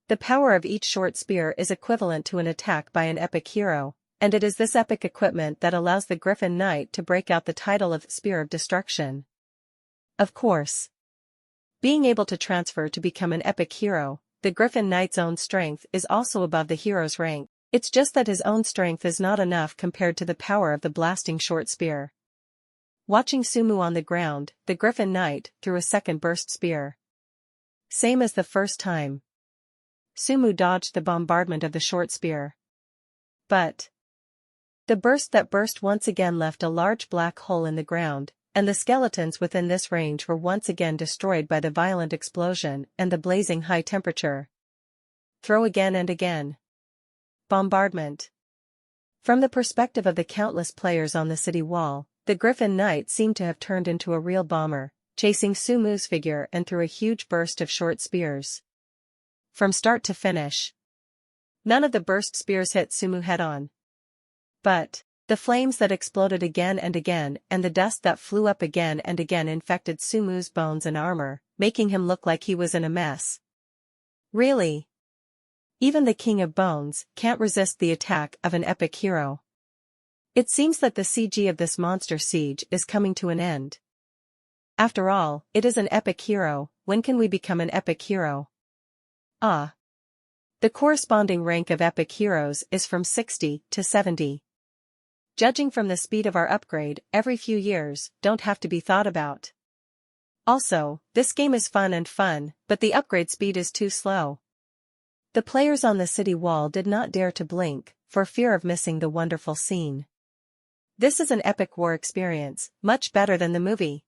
The power of each short spear is equivalent to an attack by an epic hero, and it is this epic equipment that allows the Griffin Knight to break out the title of Spear of Destruction. Of course, being able to transfer to become an epic hero, the Griffin Knight's own strength is also above the hero's rank. It's just that his own strength is not enough compared to the power of the blasting short spear. Watching Sumu on the ground, the Griffin Knight threw a second burst spear. Same as the first time. Sumu dodged the bombardment of the short spear. But the burst that burst once again left a large black hole in the ground, and the skeletons within this range were once again destroyed by the violent explosion and the blazing high temperature. Throw again and again. Bombardment. From the perspective of the countless players on the city wall, the Griffin Knight seemed to have turned into a real bomber, chasing Sumu's figure and threw a huge burst of short spears. From start to finish, none of the burst spears hit Sumu head-on. But the flames that exploded again and again and the dust that flew up again and again infected Sumu's bones and armor, making him look like he was in a mess. Really? Even the King of Bones can't resist the attack of an epic hero. It seems that the CG of this monster siege is coming to an end. After all, it is an epic hero. When can we become an epic hero? Ah. The corresponding rank of epic heroes is from 60 to 70. Judging from the speed of our upgrade, every few years don't have to be thought about. Also, this game is fun, but the upgrade speed is too slow. The players on the city wall did not dare to blink, for fear of missing the wonderful scene. This is an epic war experience, much better than the movie.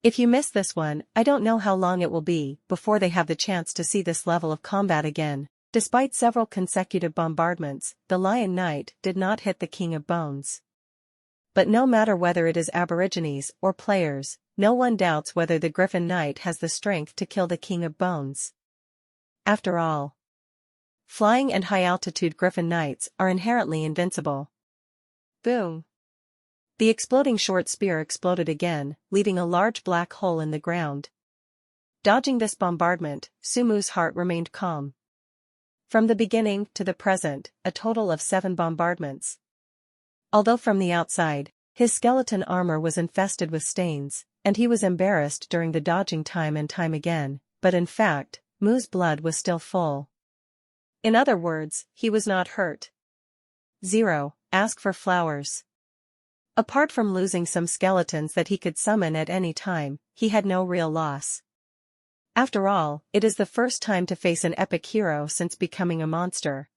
If you miss this one, I don't know how long it will be before they have the chance to see this level of combat again. Despite several consecutive bombardments, the Lion Knight did not hit the King of Bones. But no matter whether it is Aborigines or players, no one doubts whether the Griffin Knight has the strength to kill the King of Bones. After all, flying and high-altitude Griffin Knights are inherently invincible. Boom! The exploding short spear exploded again, leaving a large black hole in the ground. Dodging this bombardment, Sumu's heart remained calm. From the beginning to the present, a total of 7 bombardments. Although from the outside, his skeleton armor was infested with stains, and he was embarrassed during the dodging time and time again, but in fact, Mu's blood was still full. In other words, he was not hurt. 0. Ask for flowers. Apart from losing some skeletons that he could summon at any time, he had no real loss. After all, it is the first time to face an epic hero since becoming a monster.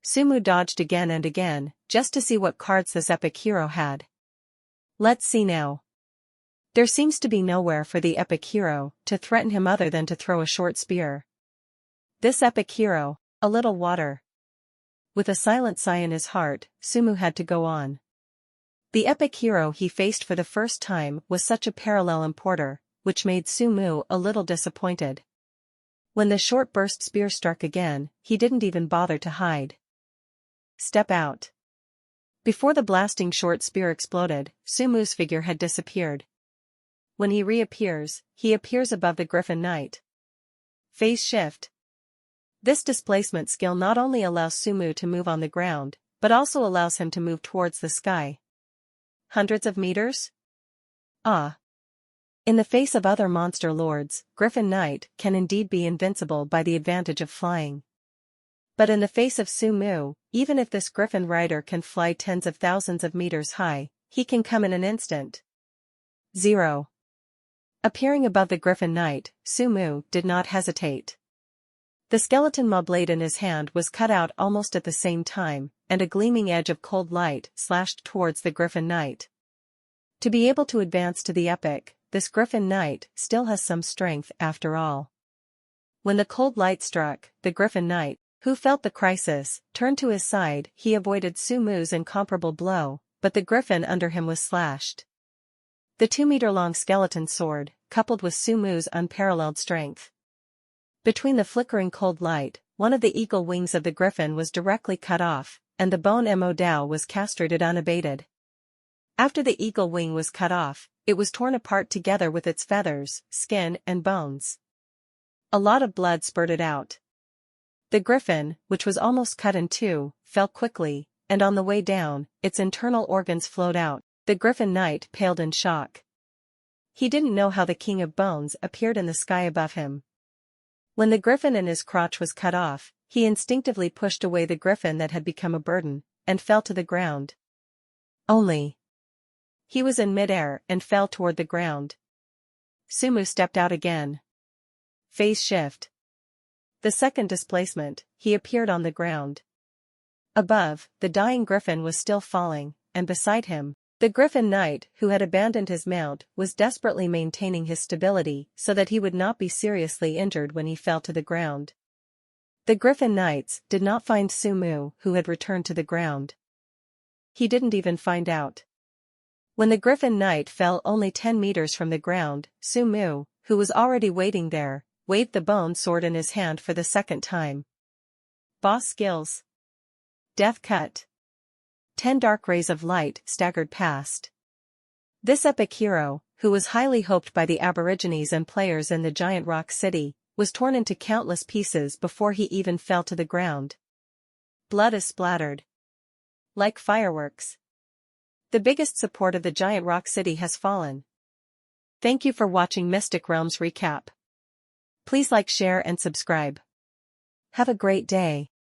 Sumu dodged again and again, just to see what cards this epic hero had. Let's see now. There seems to be nowhere for the epic hero to threaten him other than to throw a short spear. This epic hero, a little water. With a silent sigh in his heart, Sumu had to go on. The epic hero he faced for the first time was such a parallel importer, which made Sumu a little disappointed. When the short burst spear struck again, he didn't even bother to hide. Step out. Before the blasting short spear exploded, Sumu's figure had disappeared. When he reappears, he appears above the Griffin Knight. Phase shift. This displacement skill not only allows Sumu to move on the ground, but also allows him to move towards the sky. Hundreds of meters? Ah. In the face of other monster lords, Griffin Knight can indeed be invincible by the advantage of flying. But in the face of Sumu, even if this Griffin rider can fly tens of thousands of meters high, he can come in an instant. 0. Appearing above the Griffin Knight, Sumu did not hesitate. The skeleton maw blade in his hand was cut out almost at the same time, and a gleaming edge of cold light slashed towards the Griffin Knight. To be able to advance to the epic, this Griffin Knight still has some strength after all. When the cold light struck, the Griffin Knight, who felt the crisis, turned to his side. He avoided Sumu's incomparable blow, but the griffin under him was slashed. The 2-meter-long skeleton sword, coupled with Sumu's unparalleled strength. Between the flickering cold light, one of the eagle wings of the griffin was directly cut off, and the bone Mo Dao was castrated unabated. After the eagle wing was cut off, it was torn apart together with its feathers, skin, and bones. A lot of blood spurted out. The griffin, which was almost cut in two, fell quickly, and on the way down, its internal organs flowed out. The Griffin Knight paled in shock. He didn't know how the King of Bones appeared in the sky above him. When the griffin in his crotch was cut off, he instinctively pushed away the griffin that had become a burden, and fell to the ground. He was in midair and fell toward the ground. Sumu stepped out again. Phase shift. The second displacement, he appeared on the ground. Above, the dying griffin was still falling, and beside him, the Griffin Knight, who had abandoned his mount, was desperately maintaining his stability so that he would not be seriously injured when he fell to the ground. The Griffin Knights did not find Sumu, who had returned to the ground. He didn't even find out. When the Griffin Knight fell only 10 meters from the ground, Sumu, who was already waiting there, waved the bone sword in his hand for the second time. Boss skills. Death cut. 10 dark rays of light staggered past. This epic hero, who was highly hoped by the Aborigines and players in the giant rock city, was torn into countless pieces before he even fell to the ground. Blood is splattered. Like fireworks. The biggest support of the giant rock city has fallen. Thank you for watching Mystic Realms Recap. Please like, share and subscribe. Have a great day.